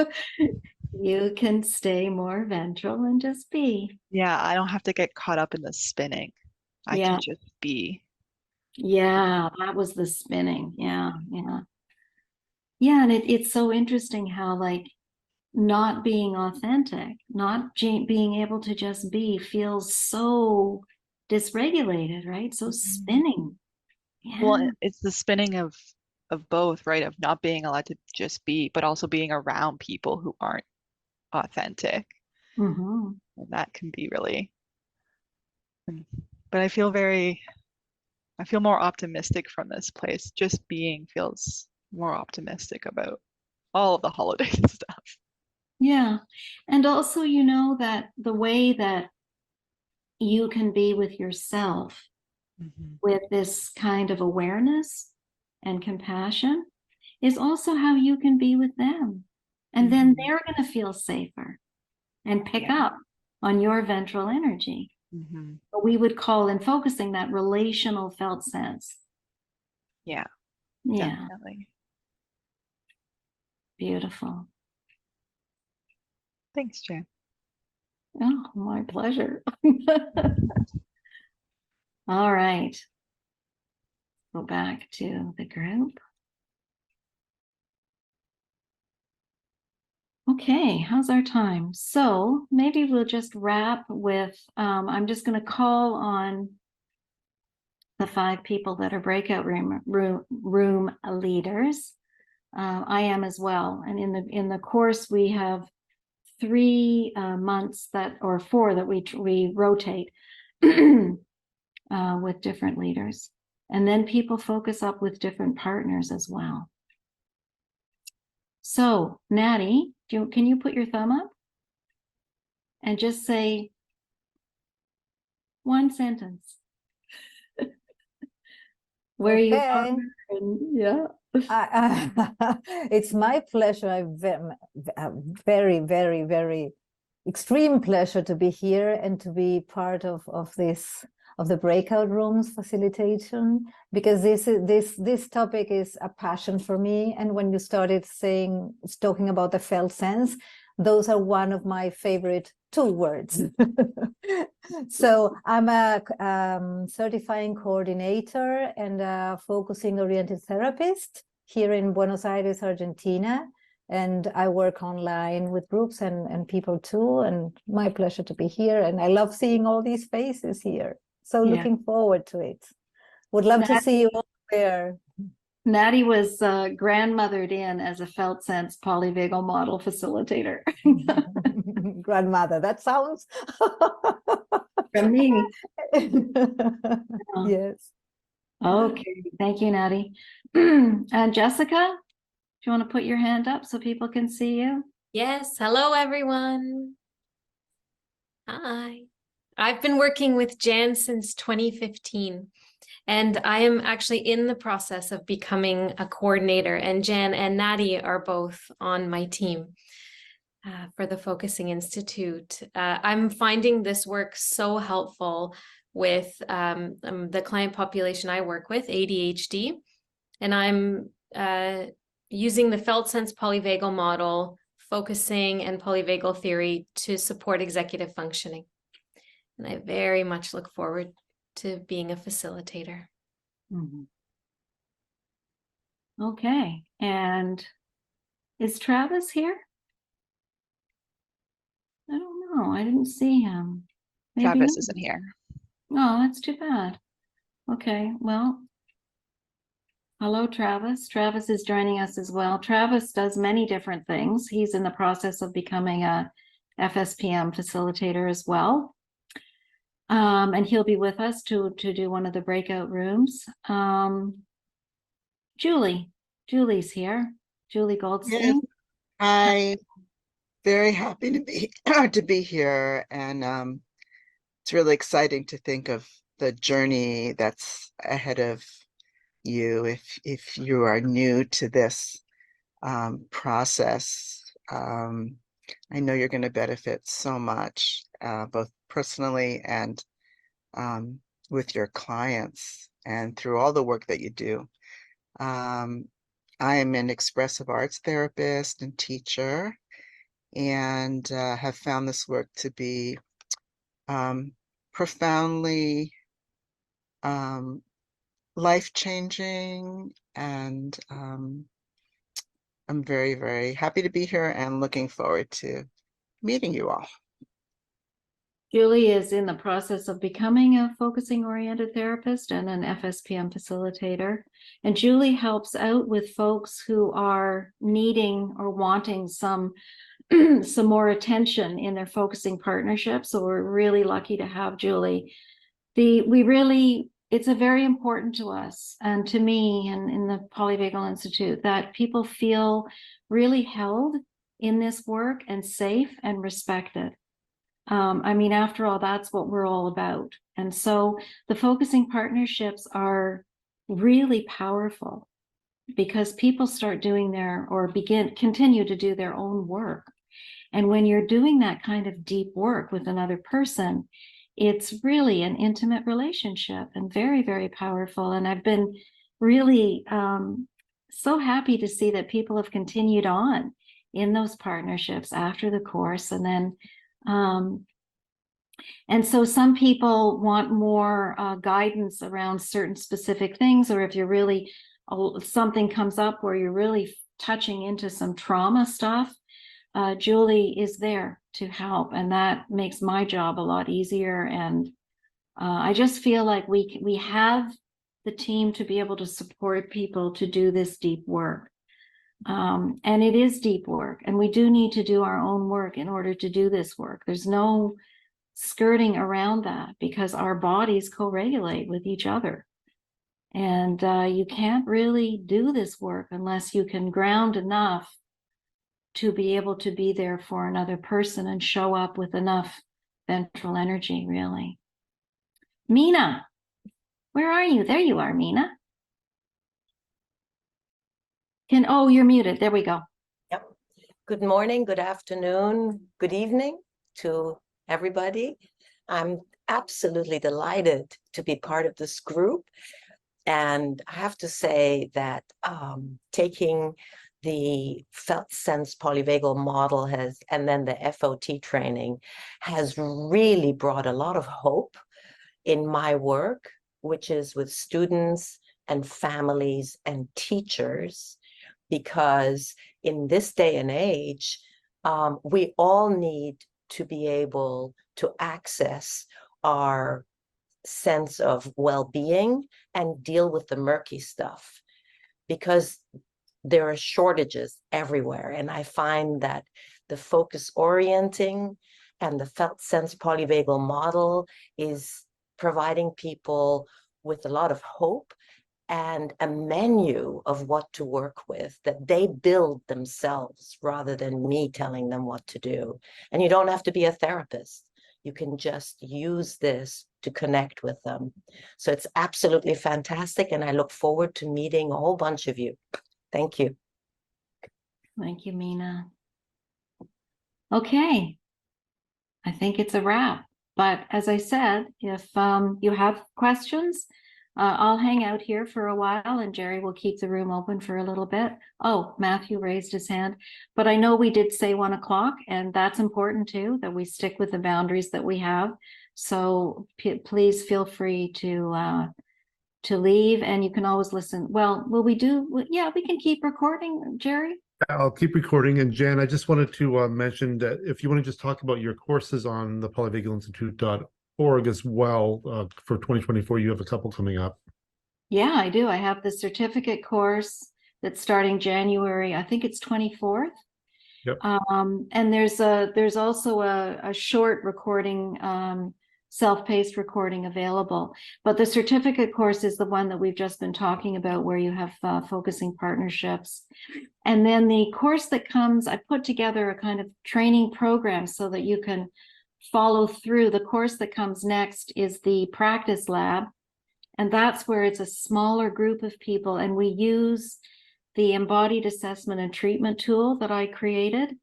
You can stay more ventral and just be. Yeah, I don't have to get caught up in the spinning. I Yeah, can just be. yeah, that was the spinning. Yeah. Yeah, and it's so interesting how like not being authentic, not being able to just be feels so dysregulated, right? So Mhm. spinning. Well, Yeah. it's the spinning of both, right? Of not being allowed to just be, but also being around people who aren't authentic. Mm-hmm. And that can be really, but I feel more optimistic from this place. Just being feels more optimistic about all of the holidays and stuff. Yeah. And also, you know, that the way that you can be with yourself Mhm. with this kind of awareness and compassion is also how you can be with them. And then Mhm. they're going to feel safer and pick Yeah. up on your ventral energy. Mhm. What we would call in focusing that relational felt sense. Yeah, Yeah, definitely. beautiful. Thanks, Jen. Oh, my pleasure. All right. Go back to the group. Okay, how's our time? So maybe we'll just wrap with, I'm just going to call on the 5 people that are breakout room leaders. I am as well. And in the course, we have 3 months that, or 4 that we rotate with different leaders. And then people focus up with different partners as well. So, Natty, can you put your thumb up and just say one sentence where you are? Okay. And, yeah. It's my pleasure. Very, very, very extreme pleasure to be here and to be part of the breakout rooms facilitation, because this topic is a passion for me. And when you started talking about the felt sense, those are one of my favorite 2 words. So I'm a certifying coordinator and a focusing oriented therapist here in Buenos Aires, Argentina. And I work online with groups and people too. And my pleasure to be here. And I love seeing all these faces here. So Yeah. looking forward to it. Would love to see you all there. Natty was grandmothered in as a Felt Sense Polyvagal Model facilitator. Grandmother, that sounds From me. Yes. Okay, thank you, Natty. And Jessica, do you want to put your hand up so people can see you? Yes, hello everyone. Hi. I've been working with Jan since 2015, and I am actually in the process of becoming a coordinator, and Jan and Natty are both on my team for the Focusing Institute. I'm finding this work so helpful with the client population I work with, ADHD, and I'm using the Felt Sense Polyvagal Model, focusing, and polyvagal theory to support executive functioning. And I very much look forward to being a facilitator. Mhm. Okay, and is Travis here? I don't know. I didn't see him. Maybe Travis not. isn't here. Oh, that's too bad. Okay, well, hello, Travis. Travis is joining us as well. Travis does many different things. He's in the process of becoming a FSPM facilitator as well. And he'll be with us to do one of the breakout rooms. Julie's here. Julie Goldstein. Yes, I'm very happy to be to be here, and it's really exciting to think of the journey that's ahead of you if you are new to this process. I know you're going to benefit so much, both personally and with your clients, and through all the work that you do. I am an expressive arts therapist and teacher, and have found this work to be profoundly life-changing, and I'm very, very happy to be here and looking forward to meeting you all. Julie is in the process of becoming a focusing oriented therapist and an FSPM facilitator. And Julie helps out with folks who are needing or wanting some more attention in their focusing partnership. So we're really lucky to have Julie. It's a very important to us and to me and in the Polyvagal Institute that people feel really held in this work and safe and respected. I mean, after all, that's what we're all about. And so the focusing partnerships are really powerful because people start doing continue to do their own work. And when you're doing that kind of deep work with another person, it's really an intimate relationship and very, very powerful. And I've been really so happy to see that people have continued on in those partnerships after the course. And then and so some people want more guidance around certain specific things, or if you're really, something comes up where you're really touching into some trauma stuff, Julie is there to help. And that makes my job a lot easier. And I just feel like we have the team to be able to support people to do this deep work. And it is deep work, and we do need to do our own work in order to do this work. There's no skirting around that because our bodies co-regulate with each other. And you can't really do this work unless you can ground enough to be able to be there for another person and show up with enough ventral energy, really. Mina, where are you? There you are, Mina. Oh, you're muted. There we go. Yep. Good morning, good afternoon, good evening to everybody. I'm absolutely delighted to be part of this group. And I have to say that taking the Felt Sense Polyvagal Model and then the FOT training has really brought a lot of hope in my work, which is with students and families and teachers. Because in this day and age, we all need to be able to access our sense of well-being and deal with the murky stuff, because there are shortages everywhere. And I find that the focus orienting and the Felt Sense Polyvagal Model is providing people with a lot of hope and a menu of what to work with that they build themselves rather than me telling them what to do. And you don't have to be a therapist. You can just use this to connect with them. So it's absolutely fantastic. And I look forward to meeting a whole bunch of you. Thank you. Thank you, Mina. Okay. I think it's a wrap. But as I said, if you have questions, I'll hang out here for a while and Jerry will keep the room open for a little bit. Oh, Matthew raised his hand, but I know we did say 1 o'clock, and that's important too, that we stick with the boundaries that we have. So please feel free to leave, and you can always listen. Well, will we do? Yeah, we can keep recording, Jerry. I'll keep recording. And Jan, I just wanted to mention that if you want to just talk about your courses on the polyvagalinstitute.org as well, for 2024, you have a couple coming up. Yeah, I do. I have the certificate course that's starting January, I think it's 24th. Yep. And there's also a short recording, self-paced recording available. But the certificate course is the one that we've just been talking about, where you have focusing partnerships. And then the course that comes, I put together a kind of training program so that you can follow through. The course that comes next is the practice lab. And that's where it's a smaller group of people. And we use the embodied assessment and treatment tool that I created.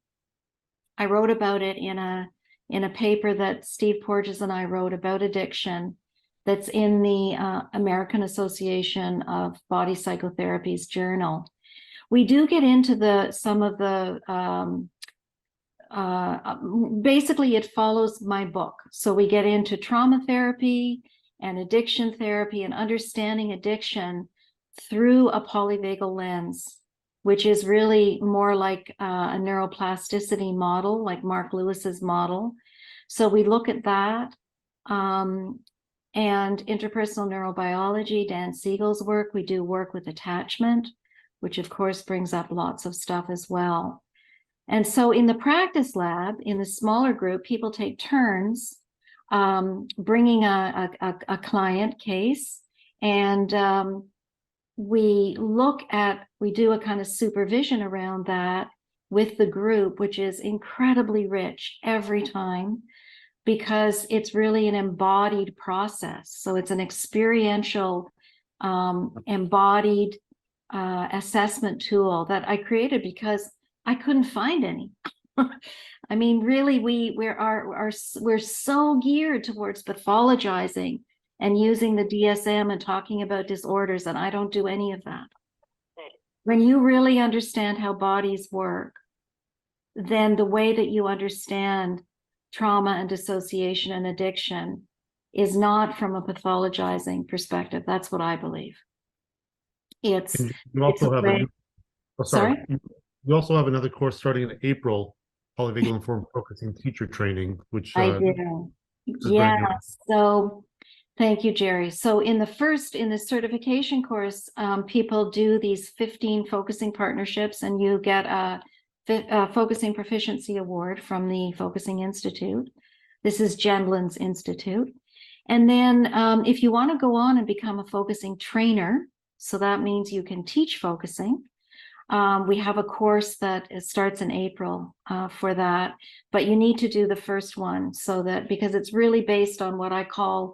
I wrote about it in a paper that Steve Porges and I wrote about addiction, that's in the American Association of Body Psychotherapy's journal. We do get into some of the basically it follows my book. So we get into trauma therapy and addiction therapy and understanding addiction through a polyvagal lens, which is really more like a neuroplasticity model, like Mark Lewis's model. So we look at that. And interpersonal neurobiology, Dan Siegel's work, we do work with attachment, which of course brings up lots of stuff as well. And so in the practice lab, in the smaller group, people take turns bringing a client case, and we do a kind of supervision around that with the group, which is incredibly rich every time, because it's really an embodied process. So it's an experiential, embodied assessment tool that I created because I couldn't find any. I mean, really, we're so geared towards pathologizing and using the DSM and talking about disorders, and I don't do any of that. When you really understand how bodies work, then the way that you understand trauma and dissociation and addiction is not from a pathologizing perspective. That's what I believe. It's you also have way... Sorry? You also have another course starting in April, Polyvagal Informed Focusing Teacher Training, which I do. Yeah. So thank you, Jerry. So in the certification course, people do these 15 focusing partnerships, and you get a Focusing Proficiency Award from the Focusing Institute. This is Gendlin's Institute. And then if you want to go on and become a focusing trainer, so that means you can teach focusing. We have a course that starts in April for that, but you need to do the first one because it's really based on what I call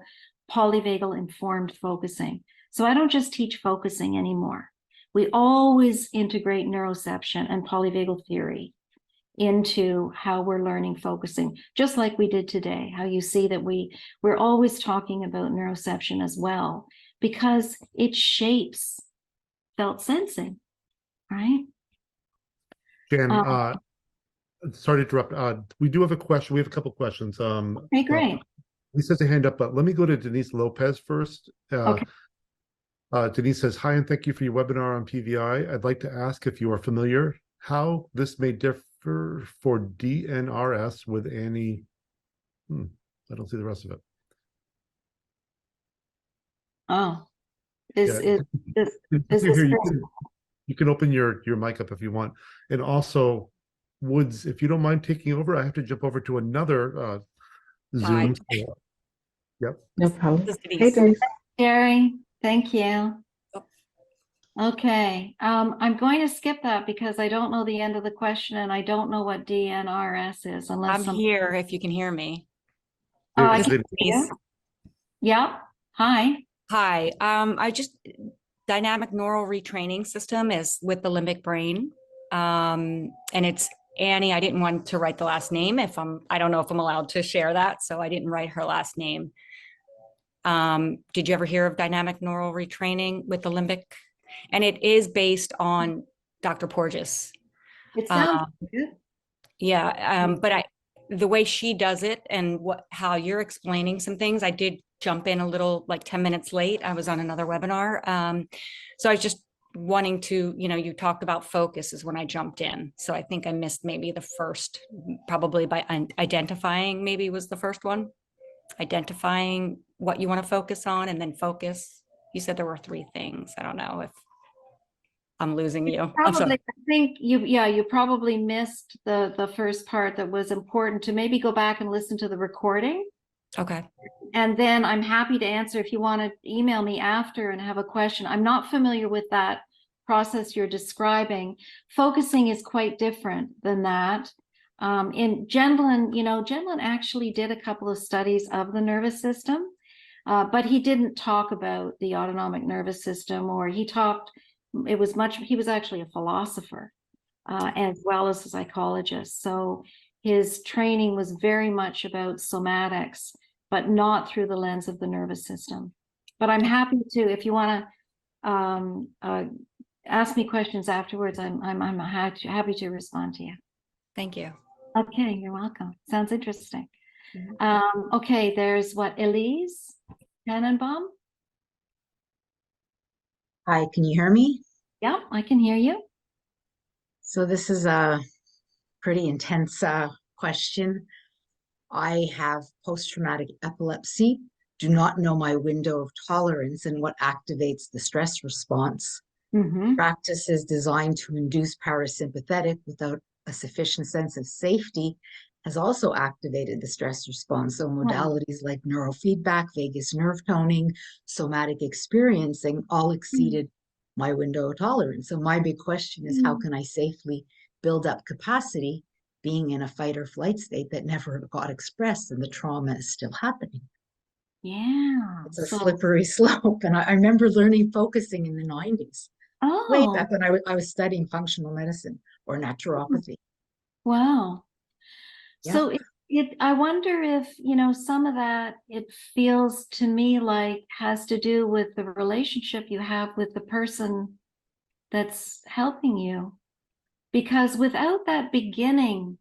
polyvagal informed focusing. So I don't just teach focusing anymore. We always integrate neuroception and polyvagal theory into how we're learning focusing, just like we did today, how you see that we're always talking about neuroception as well, because it shapes felt sensing, right? Jen, sorry to interrupt. We do have a question. We have a couple questions. Okay, great. Denise has a hand up, but let me go to Denise Lopez first. Okay. Denise says, hi, and thank you for your webinar on PVI. I'd like to ask if you are familiar how this may differ for DNRS with any, I don't see the rest of it. Oh, you can open your mic up if you want. And also, Woods, if you don't mind taking over, I have to jump over to another Zoom. Yep. No problem. Hey, Jerry. Thank you. Okay. I'm going to skip that because I don't know the end of the question, and I don't know what DNRS is unless I'm here if you can hear me. I can hear you. Yep. Hi. Hi. Dynamic neural retraining system is with the limbic brain. And it's Annie. I didn't want to write the last name I don't know if I'm allowed to share that, so I didn't write her last name. Did you ever hear of dynamic neural retraining with the limbic? And it is based on Dr. Porges. It sounds good. Yeah, but the way she does it and how you're explaining some things, I did jump in a little, like 10 minutes late. I was on another webinar. So I was just wanting to, you talked about focus is when I jumped in. So I think I missed maybe the first, probably by identifying, maybe was the first one. Identifying what you want to focus on and then focus. You said there were 3 things. I don't know if I'm losing you. I think you probably missed the first part that was important to maybe go back and listen to the recording. Okay. And then I'm happy to answer if you want to email me after and have a question. I'm not familiar with that process you're describing. Focusing is quite different than that. In Gendlin, Gendlin actually did a couple of studies of the nervous system, but he didn't talk about the autonomic nervous system, or he was actually a philosopher as well as a psychologist. So his training was very much about somatics, but not through the lens of the nervous system. But I'm happy to, if you want to ask me questions afterwards, I'm happy to respond to you. Thank you. Okay, you're welcome. Sounds interesting. Okay, there's Elise Tannenbaum? Hi, can you hear me? Yeah, I can hear you. So this is a pretty intense question. I have post-traumatic epilepsy, do not know my window of tolerance and what activates the stress response. Practices designed to induce parasympathetic without a sufficient sense of safety has also activated the stress response. So modalities like neurofeedback, vagus nerve toning, somatic experiencing all exceeded my window of tolerance. So my big question is, how can I safely build up capacity being in a fight or flight state that never got expressed and the trauma is still happening? Yeah. It's a slippery slope. And I remember learning focusing in the 90s, way back when I was studying functional medicine or naturopathy. Wow. Yeah. So I wonder if, you know, some of that, it feels to me like has to do with the relationship you have with the person that's helping you. Because without that beginning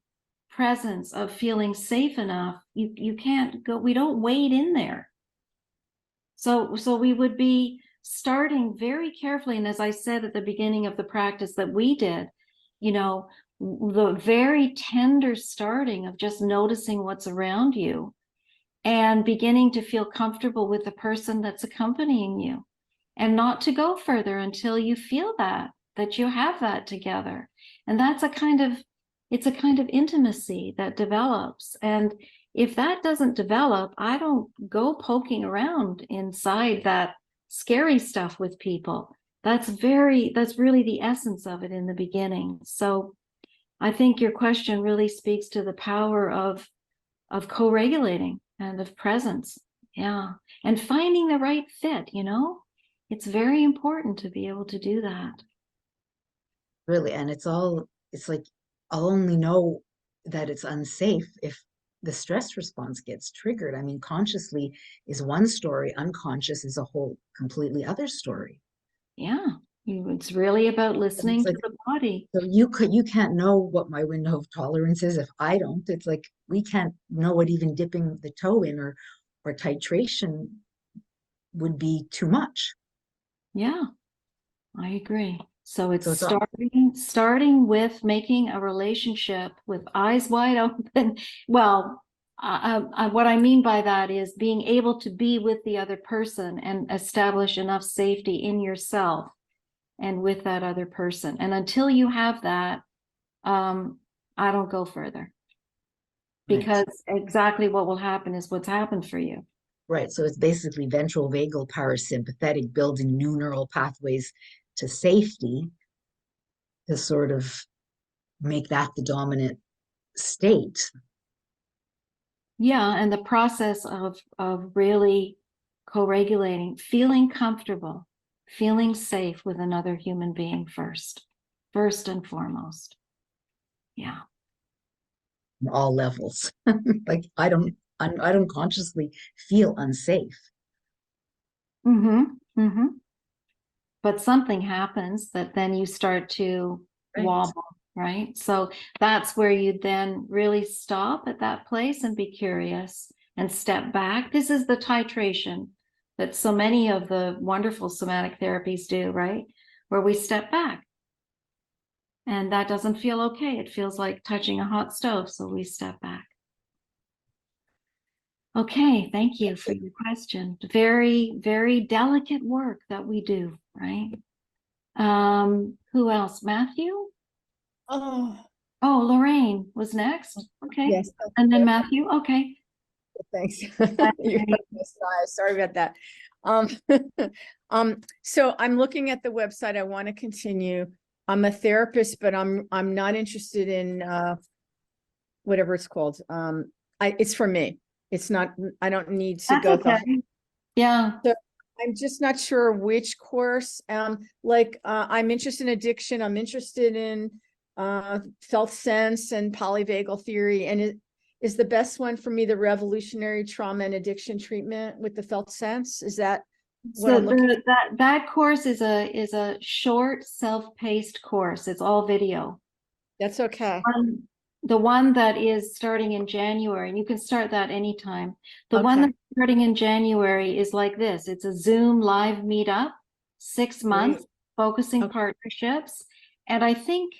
presence of feeling safe enough, you can't go, we don't wade in there. So we would be starting very carefully. And as I said at the beginning of the practice that we did, you know, the very tender starting of just noticing what's around you and beginning to feel comfortable with the person that's accompanying you, and not to go further until you feel that you have that together. And that's it's a kind of intimacy that develops. And if that doesn't develop, I don't go poking around inside that scary stuff with people. That's really the essence of it in the beginning. So I think your question really speaks to the power of co-regulating and of presence. Yeah. And finding the right fit, you know, it's very important to be able to do that. Really. And it's like, I'll only know that it's unsafe if the stress response gets triggered. I mean, consciously is one story, unconscious is a whole completely other story. Yeah. It's really about listening to the body. So you can't know what my window of tolerance is if I don't. It's like we can't know what even dipping the toe in or titration would be too much. Yeah, I agree. So it's starting with making a relationship with eyes wide open. Well, what I mean by that is being able to be with the other person and establish enough safety in yourself and with that other person. And until you have that, I don't go further, because exactly what will happen is what's happened for you. Right. So it's basically ventral vagal parasympathetic, building new neural pathways to safety to sort of make that the dominant state. Yeah, and the process of really co-regulating, feeling comfortable, feeling safe with another human being first and foremost. Yeah. On all levels. Like I don't consciously feel unsafe. But something happens that then you start to wobble, right? So that's where you then really stop at that place and be curious and step back. This is the titration that so many of the wonderful somatic therapies do, right? Where we step back. And that doesn't feel okay. It feels like touching a hot stove. So we step back. Okay, thank you for your question. Very, very delicate work that we do, right? Who else? Matthew? Oh, Lorraine was next. Okay. Yes. And then Matthew. Okay. Thanks. Sorry about that. So I'm looking at the website. I want to continue. I'm a therapist, but I'm not interested in whatever it's called. It's for me. It's not, I don't need to go through. Yeah. So I'm just not sure which course. I'm interested in addiction. I'm interested in felt sense and polyvagal theory. And is the best one for me the revolutionary trauma and addiction treatment with the felt sense? Is that what I'm looking at? That course is a short, self-paced course. It's all video. That's okay. The one that is starting in January, and you can start that anytime. The one that's starting in January is like this. It's a Zoom live meetup, 6 months, focusing partnerships. And I think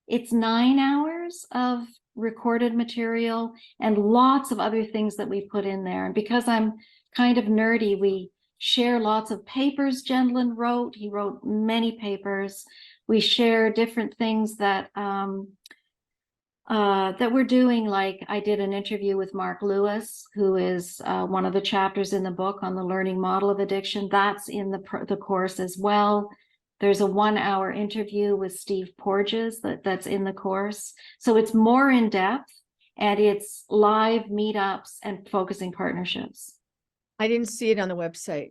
it's 9 hours of recorded material and lots of other things that we put in there. And because I'm kind of nerdy, we share lots of papers Gendlin wrote. He wrote many papers. We share different things that that we're doing. Like I did an interview with Mark Lewis, who is one of the chapters in the book on the learning model of addiction. That's in the course as well. There's a 1-hour interview with Steve Porges that's in the course. So it's more in depth, and it's live meetups and focusing partnerships. I didn't see it on the website.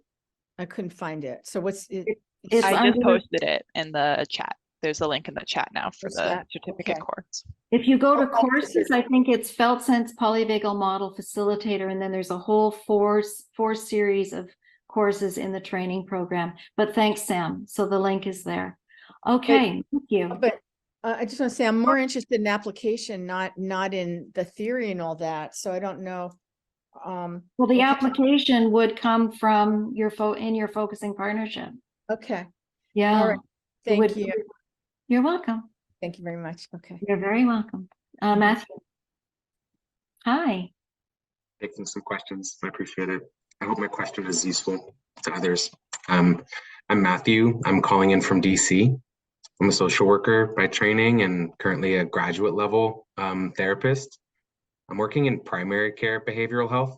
I couldn't find it. So what's it? It's I just under- posted it in the chat. There's a link in the chat now for What's the that? certificate Okay. course. If you go to Oh, thank you. courses, I think it's Felt Sense Polyvagal Model Facilitator, and then there's a whole four series of courses in the training program. But thanks, Sam. So the link is there. Okay, thank you. But I just want to say I'm more interested in application, not in the theory and all that. So I don't know. Well, the okay. application would come from your focusing partnership. Okay. Yeah. All right. It Thank would- you. You're welcome. Thank you very much. Okay. You're very welcome. Matthew. Hi. Taking some questions. I appreciate it. I hope my question is useful to others. I'm Matthew. I'm calling in from DC. I'm a social worker by training and currently a graduate level therapist. I'm working in primary care behavioral health.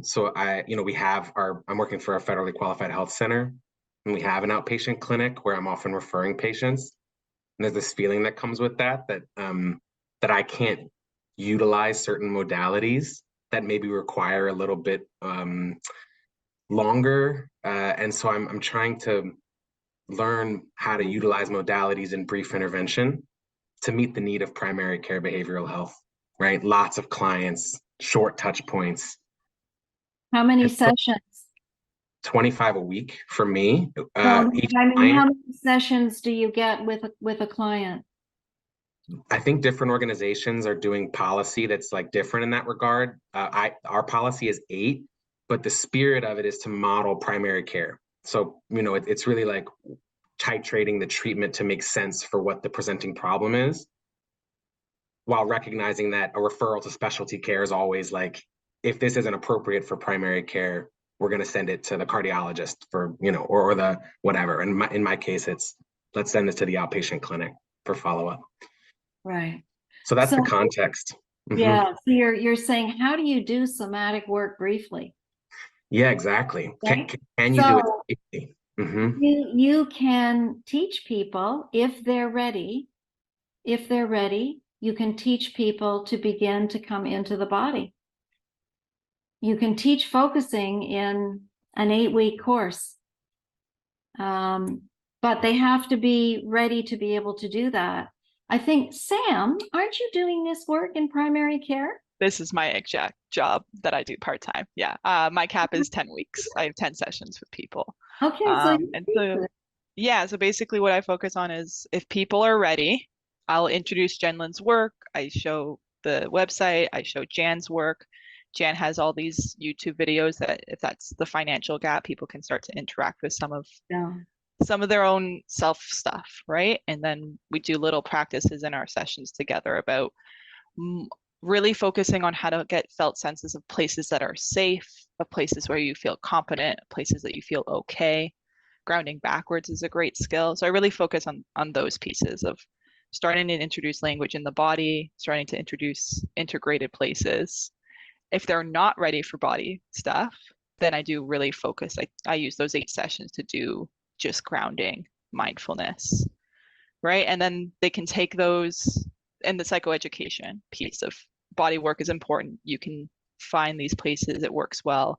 So I'm working for a federally qualified health center, and we have an outpatient clinic where I'm often referring patients. And there's this feeling that comes with that I can't utilize certain modalities that maybe require a little bit longer. And so I'm trying to learn how to utilize modalities in brief intervention to meet the need of primary care behavioral health, right? Lots of clients, short touch points. How many sessions? 25 a week for me. Well, Each I mean, client, how many sessions do you get with a client? I think different organizations are doing policy that's like different in that regard. Our policy is 8, but the spirit of it is to model primary care. So, it's really like titrating the treatment to make sense for what the presenting problem is, while recognizing that a referral to specialty care is always like, if this isn't appropriate for primary care, we're going to send it to the cardiologist for, or the whatever. And in my case, it's let's send this to the outpatient clinic for follow-up. Right. So that's the context. Yeah. So you're saying, how do you do somatic work briefly? Yeah, exactly. Okay. Can you do it safely? You can teach people if they're ready. If they're ready, you can teach people to begin to come into the body. You can teach focusing in an 8-week course. But they have to be ready to be able to do that. I think, Sam, aren't you doing this work in primary care? This is my exact job that I do part-time. Yeah. My cap is 10 weeks. I have 10 sessions with people. Okay. So basically what I focus on is if people are ready, I'll introduce Jenlin's work. I show the website. I show Jan's work. Jan has all these YouTube videos that if that's the financial gap, people can start to interact with some of their own self stuff, right? And then we do little practices in our sessions together about really focusing on how to get felt senses of places that are safe, of places where you feel competent, places that you feel okay. Grounding backwards is a great skill. So I really focus on those pieces of starting to introduce language in the body, starting to introduce integrated places. If they're not ready for body stuff, then I do really focus. I use those 8 sessions to do just grounding, mindfulness, right? And then they can take those, and the psychoeducation piece of body work is important. You can find these places it works well,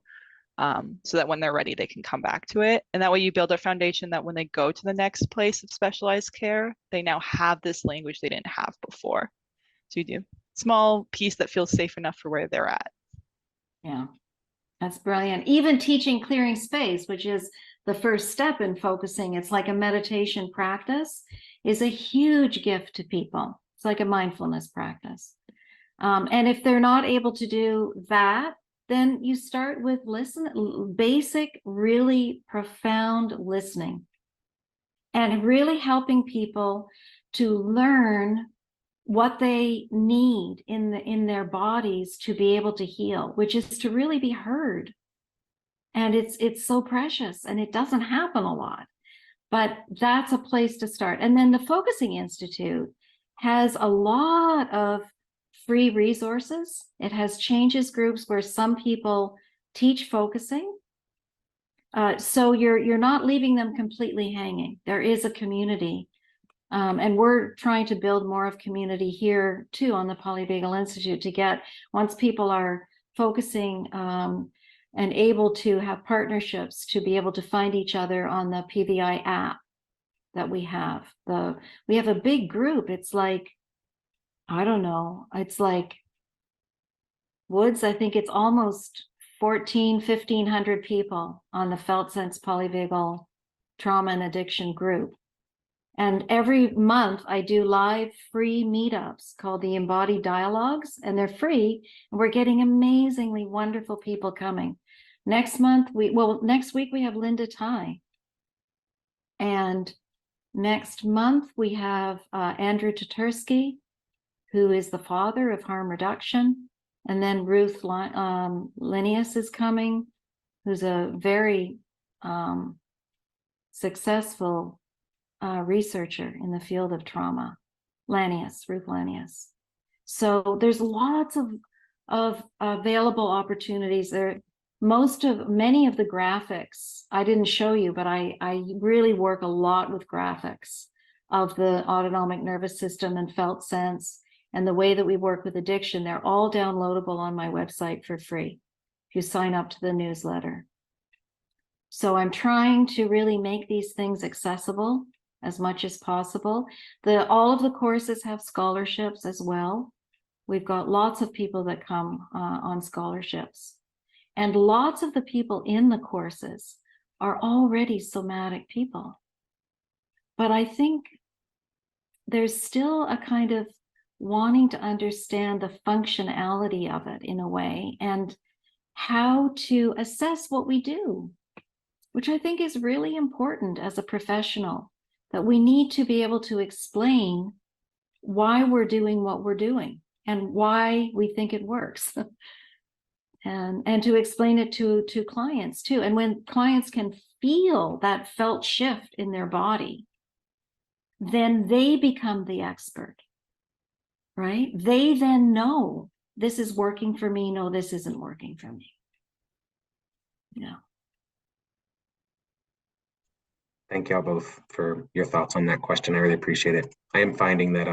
so that when they're ready, they can come back to it. And that way you build a foundation that when they go to the next place of specialized care, they now have this language they didn't have before. So you do small piece that feels safe enough for where they're at. Yeah, that's brilliant. Even teaching clearing space, which is the first step in focusing, it's like a meditation practice, is a huge gift to people. It's like a mindfulness practice. And if they're not able to do that, then you start with basic, really profound listening, and really helping people to learn what they need in their bodies to be able to heal, which is to really be heard. And it's so precious, and it doesn't happen a lot, but that's a place to start. And then the Focusing Institute has a lot of free resources. It has changes groups where some people teach focusing. So you're not leaving them completely hanging. There is a community. And we're trying to build more of community here too on the Polyvagal Institute to get, once people are focusing and able to have partnerships, to be able to find each other on the PVI app that we have. We have a big group. It's like, I don't know, it's like Woods, I think it's almost 1,500 people on the Felt Sense Polyvagal Trauma and Addiction group. And every month I do live free meetups called the Embodied Dialogues, and they're free. And we're getting amazingly wonderful people coming. Next week we have Linda Ty. And next month we have Andrew Tatursky, who is the father of harm reduction. And then Ruth Linnaeus is coming, who's a very successful researcher in the field of trauma. Ruth Linnaeus. So there's lots of available opportunities there. Many of the graphics I didn't show you, but I really work a lot with graphics of the autonomic nervous system and felt sense, and the way that we work with addiction. They're all downloadable on my website for free if you sign up to the newsletter. So I'm trying to really make these things accessible as much as possible. All of the courses have scholarships as well. We've got lots of people that come on scholarships. And lots of the people in the courses are already somatic people. But I think there's still a kind of wanting to understand the functionality of it in a way, and how to assess what we do, which I think is really important as a professional, that we need to be able to explain why we're doing what we're doing and why we think it works. And to explain it to clients too. And when clients can feel that felt shift in their body, then they become the expert, right? They then know, this is working for me. No, this isn't working for me. Yeah. Thank y'all both for your thoughts on that question. I really appreciate it. I am finding that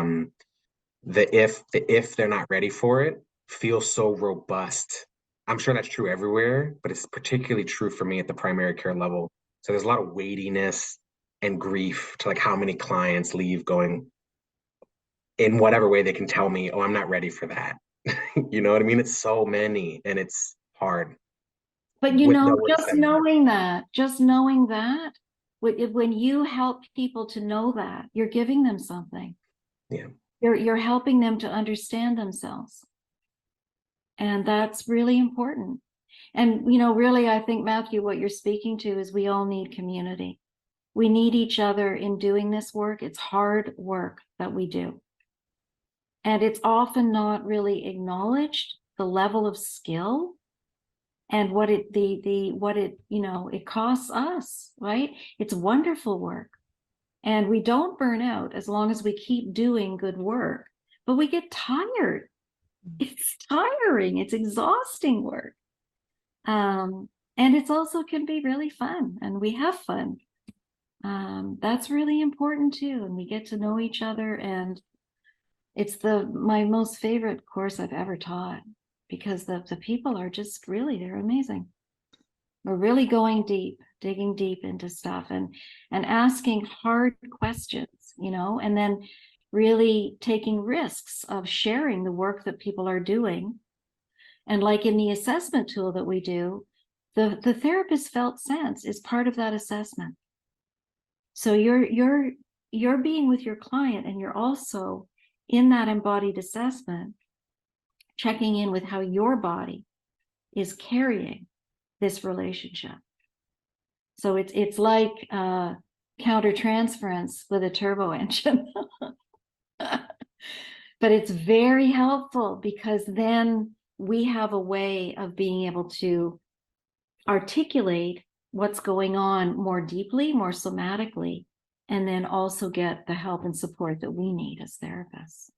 the if they're not ready for it feels so robust. I'm sure that's true everywhere, but it's particularly true for me at the primary care level. So there's a lot of weightiness and grief to like how many clients leave going, in whatever way they can tell me, oh, I'm not ready for that. You know what I mean? It's so many, and it's hard. But you know, just knowing that, when you help people to know that, you're giving them something. Yeah. You're helping them to understand themselves. And that's really important. And, you know, really, I think, Matthew, what you're speaking to is we all need community. We need each other in doing this work. It's hard work that we do. And it's often not really acknowledged, the level of skill and what it costs us, right? It's wonderful work. And we don't burn out as long as we keep doing good work, but we get tired. It's tiring. It's exhausting work. And it's also can be really fun, and we have fun. That's really important too. And we get to know each other, and it's my most favorite course I've ever taught, because the people are just they're amazing. We're really going deep, digging deep into stuff and asking hard questions, you know, and then really taking risks of sharing the work that people are doing. And like in the assessment tool that we do, the therapist felt sense is part of that assessment. So you're being with your client, and you're also in that embodied assessment, checking in with how your body is carrying this relationship. So it's like countertransference with a turbo engine. But it's very helpful because then we have a way of being able to articulate what's going on more deeply, more somatically, and then also get the help and support that we need as therapists.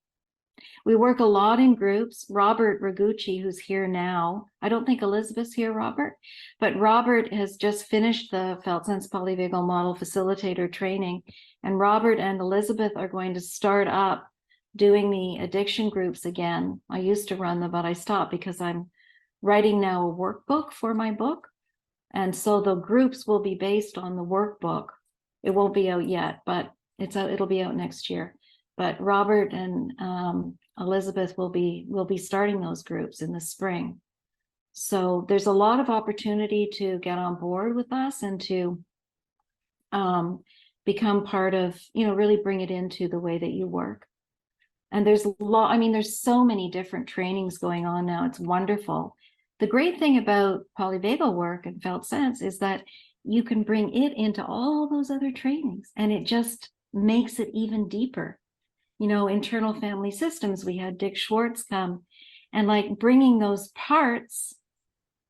We work a lot in groups. Robert Ragucci, who's here now, I don't think Elizabeth's here, Robert, but Robert has just finished the Felt Sense Polyvagal Model facilitator training, and Robert and Elizabeth are going to start up doing the addiction groups again. I used to run them, but I stopped because I'm writing now a workbook for my book. And so the groups will be based on the workbook. It won't be out yet, but it'll be out next year. But Robert and Elizabeth will be starting those groups in the spring. So there's a lot of opportunity to get on board with us and to become part of, really bring it into the way that you work. And there's there's so many different trainings going on now. It's wonderful. The great thing about polyvagal work and Felt Sense is that you can bring it into all those other trainings, and it just makes it even deeper. Internal family systems, we had Dick Schwartz come, and like bringing those parts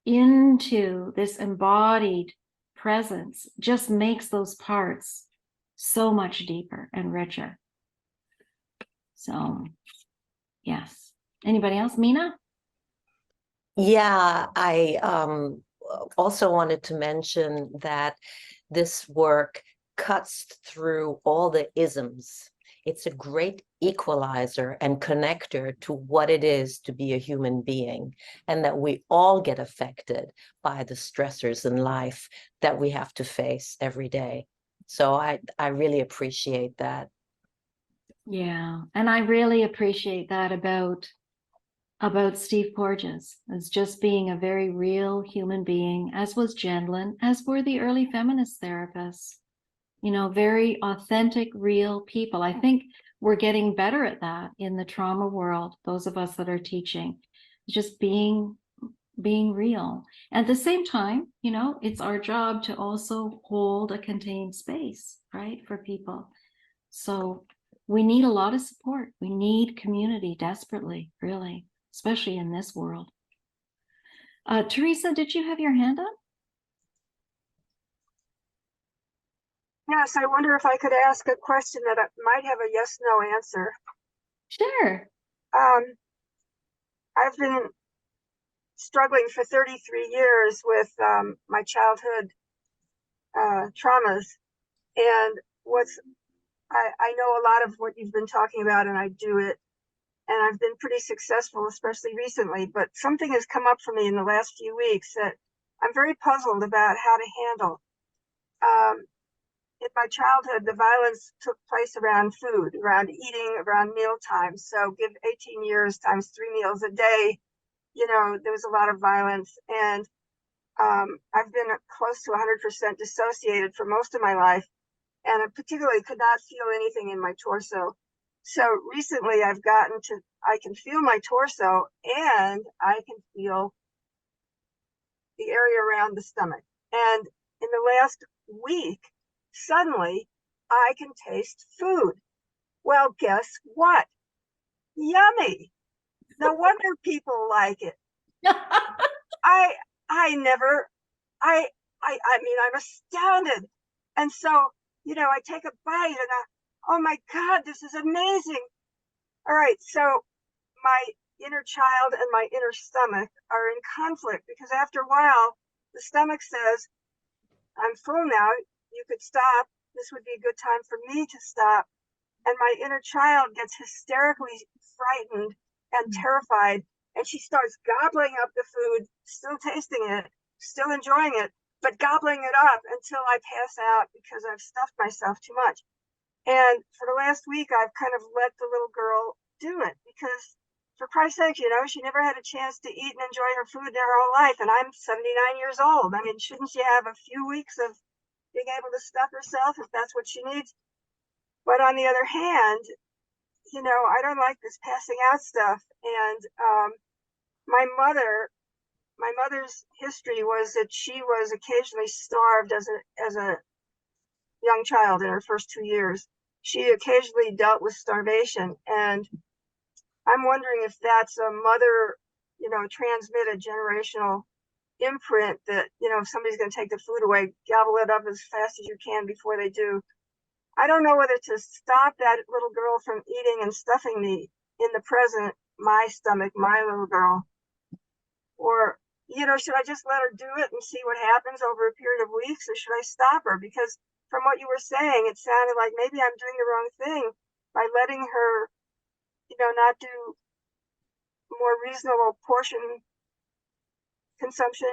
into this embodied presence just makes those parts so much deeper and richer. So, yes. Anybody else? Mina? Yeah, I also wanted to mention that this work cuts through all the isms. It's a great equalizer and connector to what it is to be a human being, and that we all get affected by the stressors in life that we have to face every day. So I really appreciate that. Yeah, and I really appreciate that about Steve Porges as just being a very real human being, as was Gendlin, as were the early feminist therapists. Very authentic, real people. I think we're getting better at that in the trauma world, those of us that are teaching, just being real. At the same time, it's our job to also hold a contained space, right, for people. So we need a lot of support. We need community desperately, really, especially in this world. Teresa, did you have your hand up? Yes, I wonder if I could ask a question that might have a yes/no answer. Sure. I've been struggling for 33 years with my childhood traumas, and I know a lot of what you've been talking about, and I do it, and I've been pretty successful, especially recently, but something has come up for me in the last few weeks that I'm very puzzled about how to handle. In my childhood, the violence took place around food, around eating, around meal times. So give 18 years times 3 meals a day, there was a lot of violence. And I've been close to 100% dissociated for most of my life. And I particularly could not feel anything in my torso. So recently I can feel my torso, and I can feel the area around the stomach. And in the last week, suddenly I can taste food. Well, guess what? Yummy. No wonder people like it. I'm astounded. And so, I take a bite and oh my God, this is amazing. All right. So my inner child and my inner stomach are in conflict, because after a while, the stomach says, I'm full now. You could stop. This would be a good time for me to stop. And my inner child gets hysterically frightened and terrified, and she starts gobbling up the food, still tasting it, still enjoying it, but gobbling it up until I pass out because I've stuffed myself too much. And for the last week, I've kind of let the little girl do it, because for Christ's sake, she never had a chance to eat and enjoy her food in her whole life. And I'm 79 years old. I mean, shouldn't she have a few weeks of being able to stuff herself if that's what she needs? But on the other hand, I don't like this passing out stuff. And my mother's history was that she was occasionally starved as a young child in her first 2 years. She occasionally dealt with starvation, and I'm wondering if that's a mother, transmitted generational imprint that, if somebody's going to take the food away, gobble it up as fast as you can before they do. I don't know whether to stop that little girl from eating and stuffing me in the present, my stomach, my little girl, or, should I just let her do it and see what happens over a period of weeks, or should I stop her? Because from what you were saying, it sounded like maybe I'm doing the wrong thing by letting her, not do more reasonable portion consumption,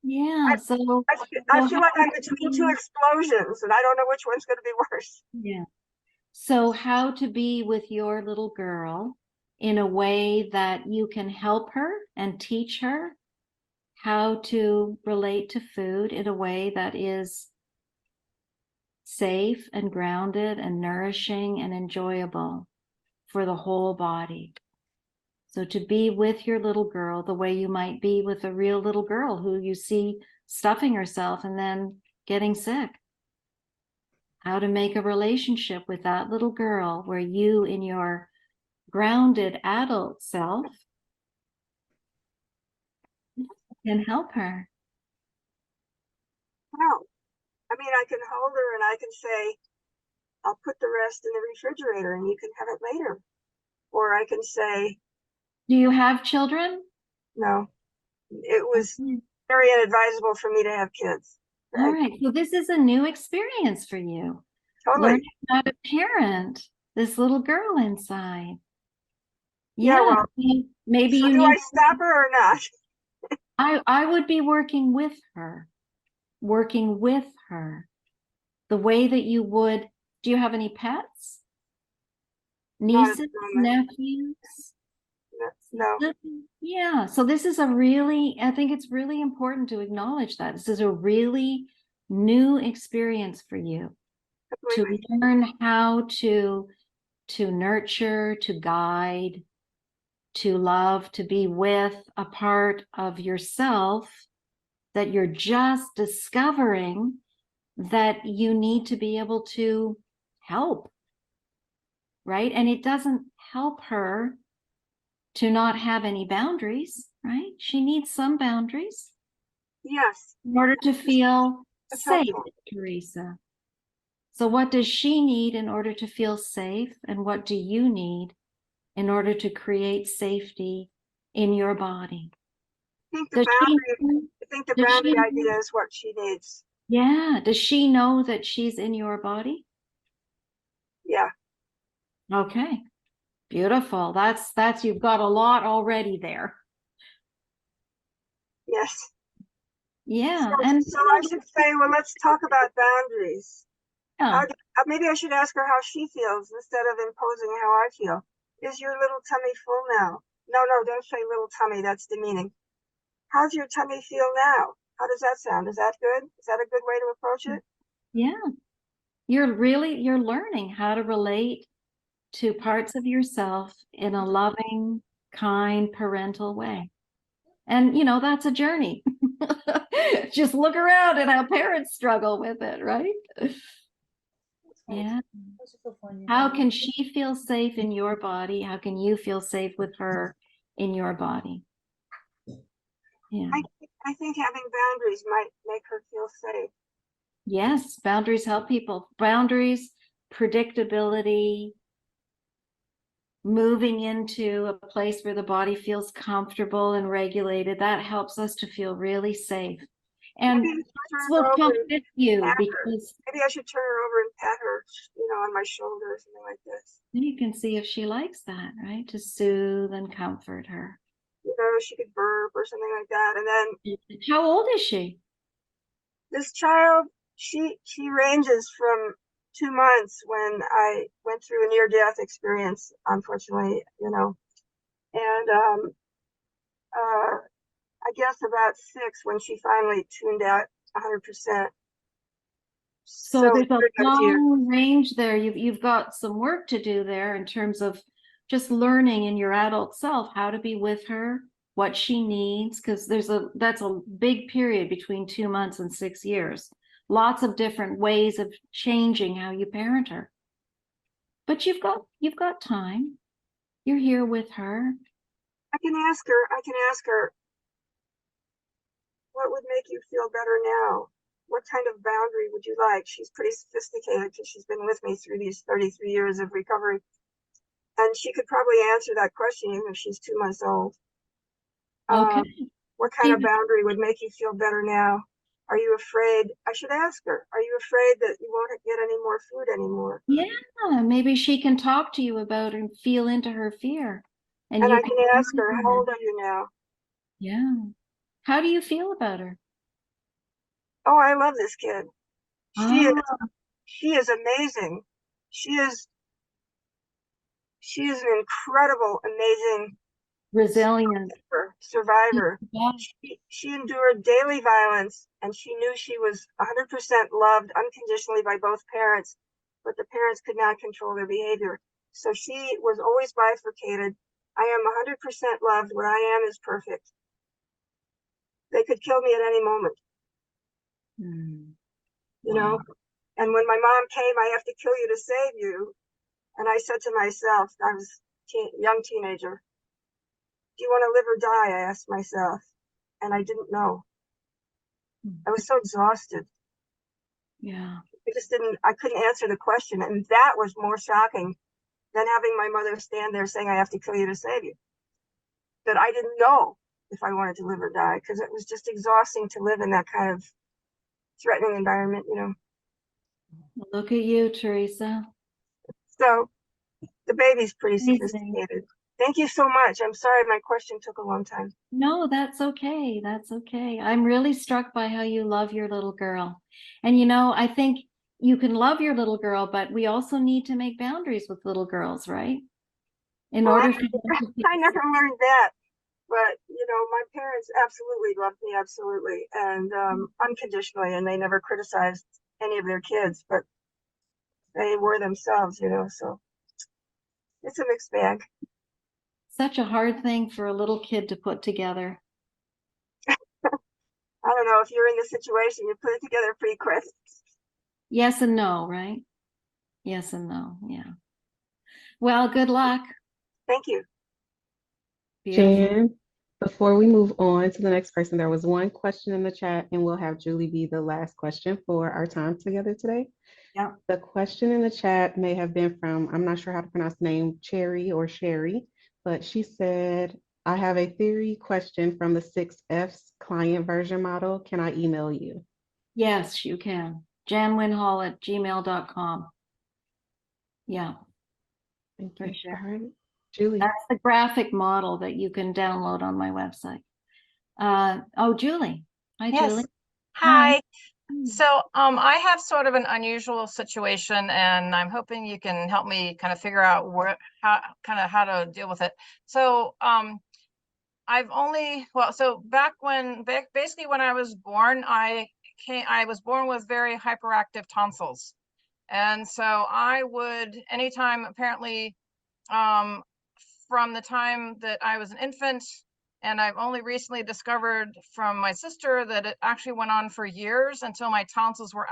Yeah. So I feel like I'm between two explosions and I don't know which one's going to be worse. yeah. So how to be with your little girl in a way that you can help her and teach her how to relate to food in a way that is safe and grounded and nourishing and enjoyable for the whole body. So to be with your little girl the way you might be with a real little girl who you see stuffing herself and then getting sick. How to make a relationship with that little girl where you, in your grounded adult self, can help her. Wow. I mean, I can hold her and I can say, I'll put the rest in the refrigerator and you can have it later. Or I can say, do you have children? No. It was very inadvisable for me to have kids. All right. So this is a new experience for you. Totally. Learning how to parent this little girl inside. Yeah, well, maybe so you do need. I stop her or not? I would be working with her the way that you would. Do you have any pets? Nieces, nephews? No. Yeah. So this is I think it's really important to acknowledge that this is a really new experience for you. Completely. To learn how to nurture, to guide, to love, to be with a part of yourself that you're just discovering that you need to be able to help, right? And it doesn't help her to not have any boundaries, right? She needs some boundaries. Yes. In order to feel safe, helpful. Teresa. So what does she need in order to feel safe? And what do you need in order to create safety in your body? I think the boundary idea is what she needs. Yeah. Does she know that she's in your body? Yeah. Okay. Beautiful. That's you've got a lot already there. Yes. Yeah. So I should say, well, let's talk about boundaries. Maybe I should ask her how she feels instead of imposing how I feel. Is your little tummy full now? No, don't say little tummy. That's demeaning. How's your tummy feel now? How does that sound? Is that good? Is that a good way to approach it? Yeah. You're learning how to relate to parts of yourself in a loving, kind, parental way. And, that's a journey. Just look around at how parents struggle with it, right? Yeah. How can she feel safe in your body? How can you feel safe with her in your body? Yeah. I think having boundaries might make her feel safe. Yes, boundaries help people. Boundaries, predictability, moving into a place where the body feels comfortable and regulated, that helps us to feel really safe. And this will come with you because maybe I should turn her over and pat her, on my shoulder or something like this. You can see if she likes that, right? To soothe and comfort her. She could burp or something like that. And then, how old is she? This child, she ranges from 2 months when I went through a near-death experience, unfortunately, and I guess about 6 when she finally tuned out 100%. So there's a long range there. You've got some work to do there in terms of just learning in your adult self how to be with her, what she needs, because that's a big period between 2 months and 6 years. Lots of different ways of changing how you parent her. But you've got time. You're here with her. I can ask her, what would make you feel better now? What kind of boundary would you like? She's pretty sophisticated because she's been with me through these 33 years of recovery. And she could probably answer that question even if she's 2 months old. Okay. What kind of boundary would make you feel better now? Are you afraid? I should ask her, are you afraid that you won't get any more food anymore? Yeah, maybe she can talk to you about and feel into her fear. And I can ask her, how old are you now? Yeah. How do you feel about her? Oh, I love this kid. She is amazing. She is an incredible, amazing, resilient survivor. She endured daily violence, and she knew she was 100% loved unconditionally by both parents, but the parents could not control their behavior. So she was always bifurcated. I am 100% loved. What I am is perfect. They could kill me at any moment. You know? And when my mom came, I have to kill you to save you. And I said to myself, I was a young teenager, do you want to live or die? I asked myself. And I didn't know. I was so exhausted. Yeah. I couldn't answer the question. And that was more shocking than having my mother stand there saying, I have to kill you to save you. That I didn't know if I wanted to live or die, because it was just exhausting to live in that kind of threatening environment, you know. Look at you, Teresa. So the baby's pretty sophisticated. Thank you so much. I'm sorry my question took a long time. No, that's okay. That's okay. I'm really struck by how you love your little girl. And you know, I think you can love your little girl, but we also need to make boundaries with little girls, right? In order for I never learned that. But, you know, my parents absolutely loved me, absolutely, and unconditionally, and they never criticized any of their kids, but they were themselves, you know, so it's a mixed bag. Such a hard thing for a little kid to put together. I don't know, if you're in this situation, you put it together pretty quick. Yes and no, right? Yes and no, yeah. Well, good luck. Thank you. Jan, before we move on to the next person, there was one question in the chat, and we'll have Julie be the last question for our time together today. Yeah. The question in the chat may have been from, I'm not sure how to pronounce the name, Cherry or Sherry, but she said, I have a theory question from the 6Fs client version model. Can I email you? Yes, you can. janwinhall@gmail.com. Yeah. Thank for you. sure. All right. Julie. That's the graphic model that you can download on my website. Oh, Julie. Hi, Yes. Julie. Hi. So I have sort of an unusual situation, and I'm hoping you can help me kind of figure out how to deal with it. So I've only, so basically when I was born, I was born with very hyperactive tonsils. And so I would, anytime apparently from the time that I was an infant, and I've only recently discovered from my sister that it actually went on for years until my tonsils were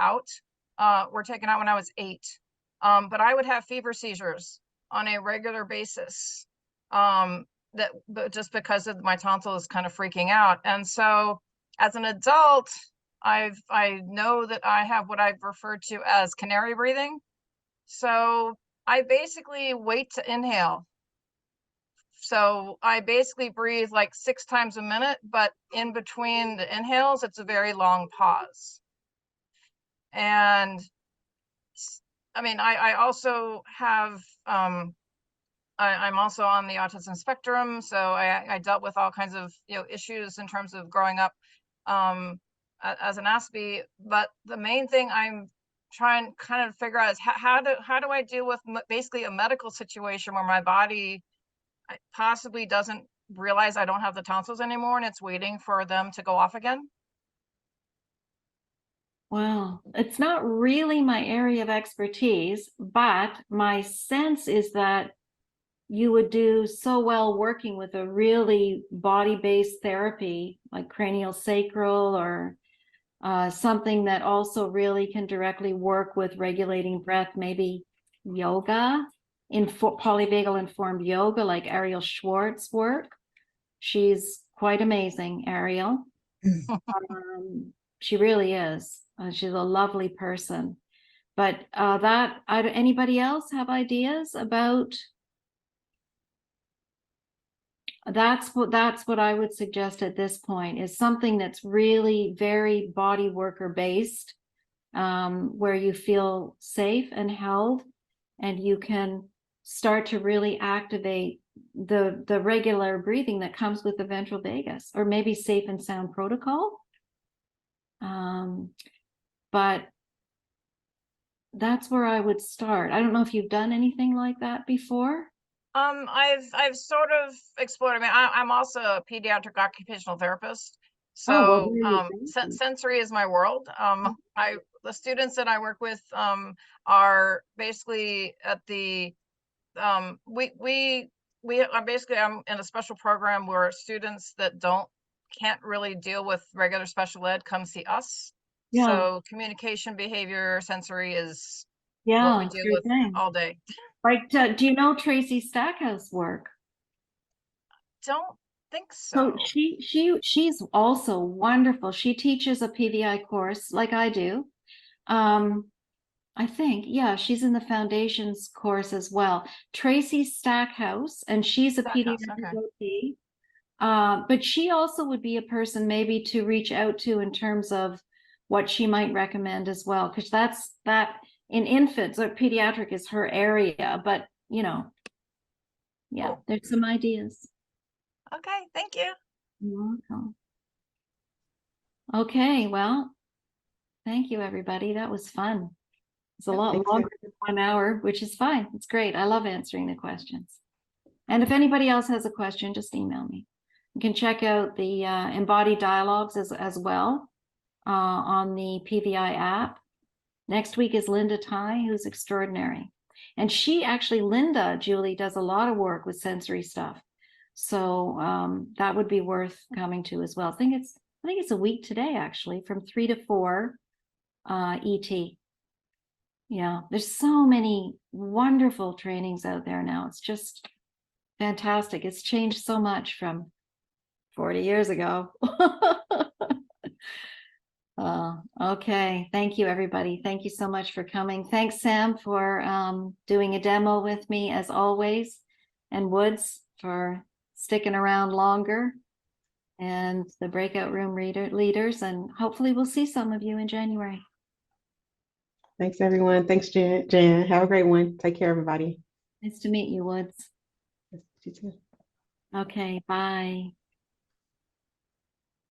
taken out when I was 8. But I would have fever seizures on a regular basis, but just because of my tonsils kind of freaking out. And so as an adult, I know that I have what I've referred to as canary breathing. So I basically wait to inhale. So I basically breathe like 6 times a minute, but in between the inhales, it's a very long pause. And I mean, I also have, I'm also on the autism spectrum. So I dealt with all kinds of, issues in terms of growing up as an Aspie. But the main thing I'm trying to kind of figure out is how do I deal with basically a medical situation where my body possibly doesn't realize I don't have the tonsils anymore and it's waiting for them to go off again? Well, it's not really my area of expertise, but my sense is that you would do so well working with a really body-based therapy like cranial sacral or something that also really can directly work with regulating breath, maybe yoga polyvagal informed yoga, like Ariel Schwartz work. She's quite amazing, Ariel. She really is. She's a lovely person. But anybody else have ideas about? That's what I would suggest at this point, is something that's really very body worker based, where you feel safe and held, and you can start to really activate the regular breathing that comes with the ventral vagus, or maybe safe and sound protocol. But that's where I would start. I don't know if you've done anything like that before. I've sort of explored. I mean, I'm also a pediatric occupational therapist, Oh, so well, sensory is my world. The students that I work with are basically at the I'm in a special program where students that can't really deal with regular special ed come see us. Yeah. So communication, behavior, sensory is what Yeah, we it's deal your with thing. all day. Like, do you know Tracy Stackhouse work? Don't think so. So she's also wonderful. She teaches a PVI course like I do. I think, yeah, she's in the foundations course as well. Tracy Stackhouse, and she's a pediatric OT. But she also would be a person maybe to reach out to in terms of what she might recommend as well, because that in infants or pediatric is her area. But yeah, there's some ideas. Okay, thank you. You're welcome. Okay, well, thank you, everybody. That was fun. It's a lot longer than 1 hour, which is fine. It's great. I love answering the questions. And if anybody else has a question, just email me. You can check out the embodied dialogues as well on the PVI app. Next week is Linda Ty, who's extraordinary. And Linda, Julie, does a lot of work with sensory stuff. So that would be worth coming to as well. I think it's a week today, actually, from 3 to 4 ET. Yeah, there's so many wonderful trainings out there now. It's just fantastic. It's changed so much from 40 years ago. Okay, thank you, everybody. Thank you so much for coming. Thanks, Sam, for doing a demo with me as always, and Woods for sticking around longer, and the breakout room leaders, and hopefully we'll see some of you in January. Thanks, everyone. Thanks, Jan. Have a great one. Take care, everybody. Nice to meet you, Woods. You too. Okay, bye.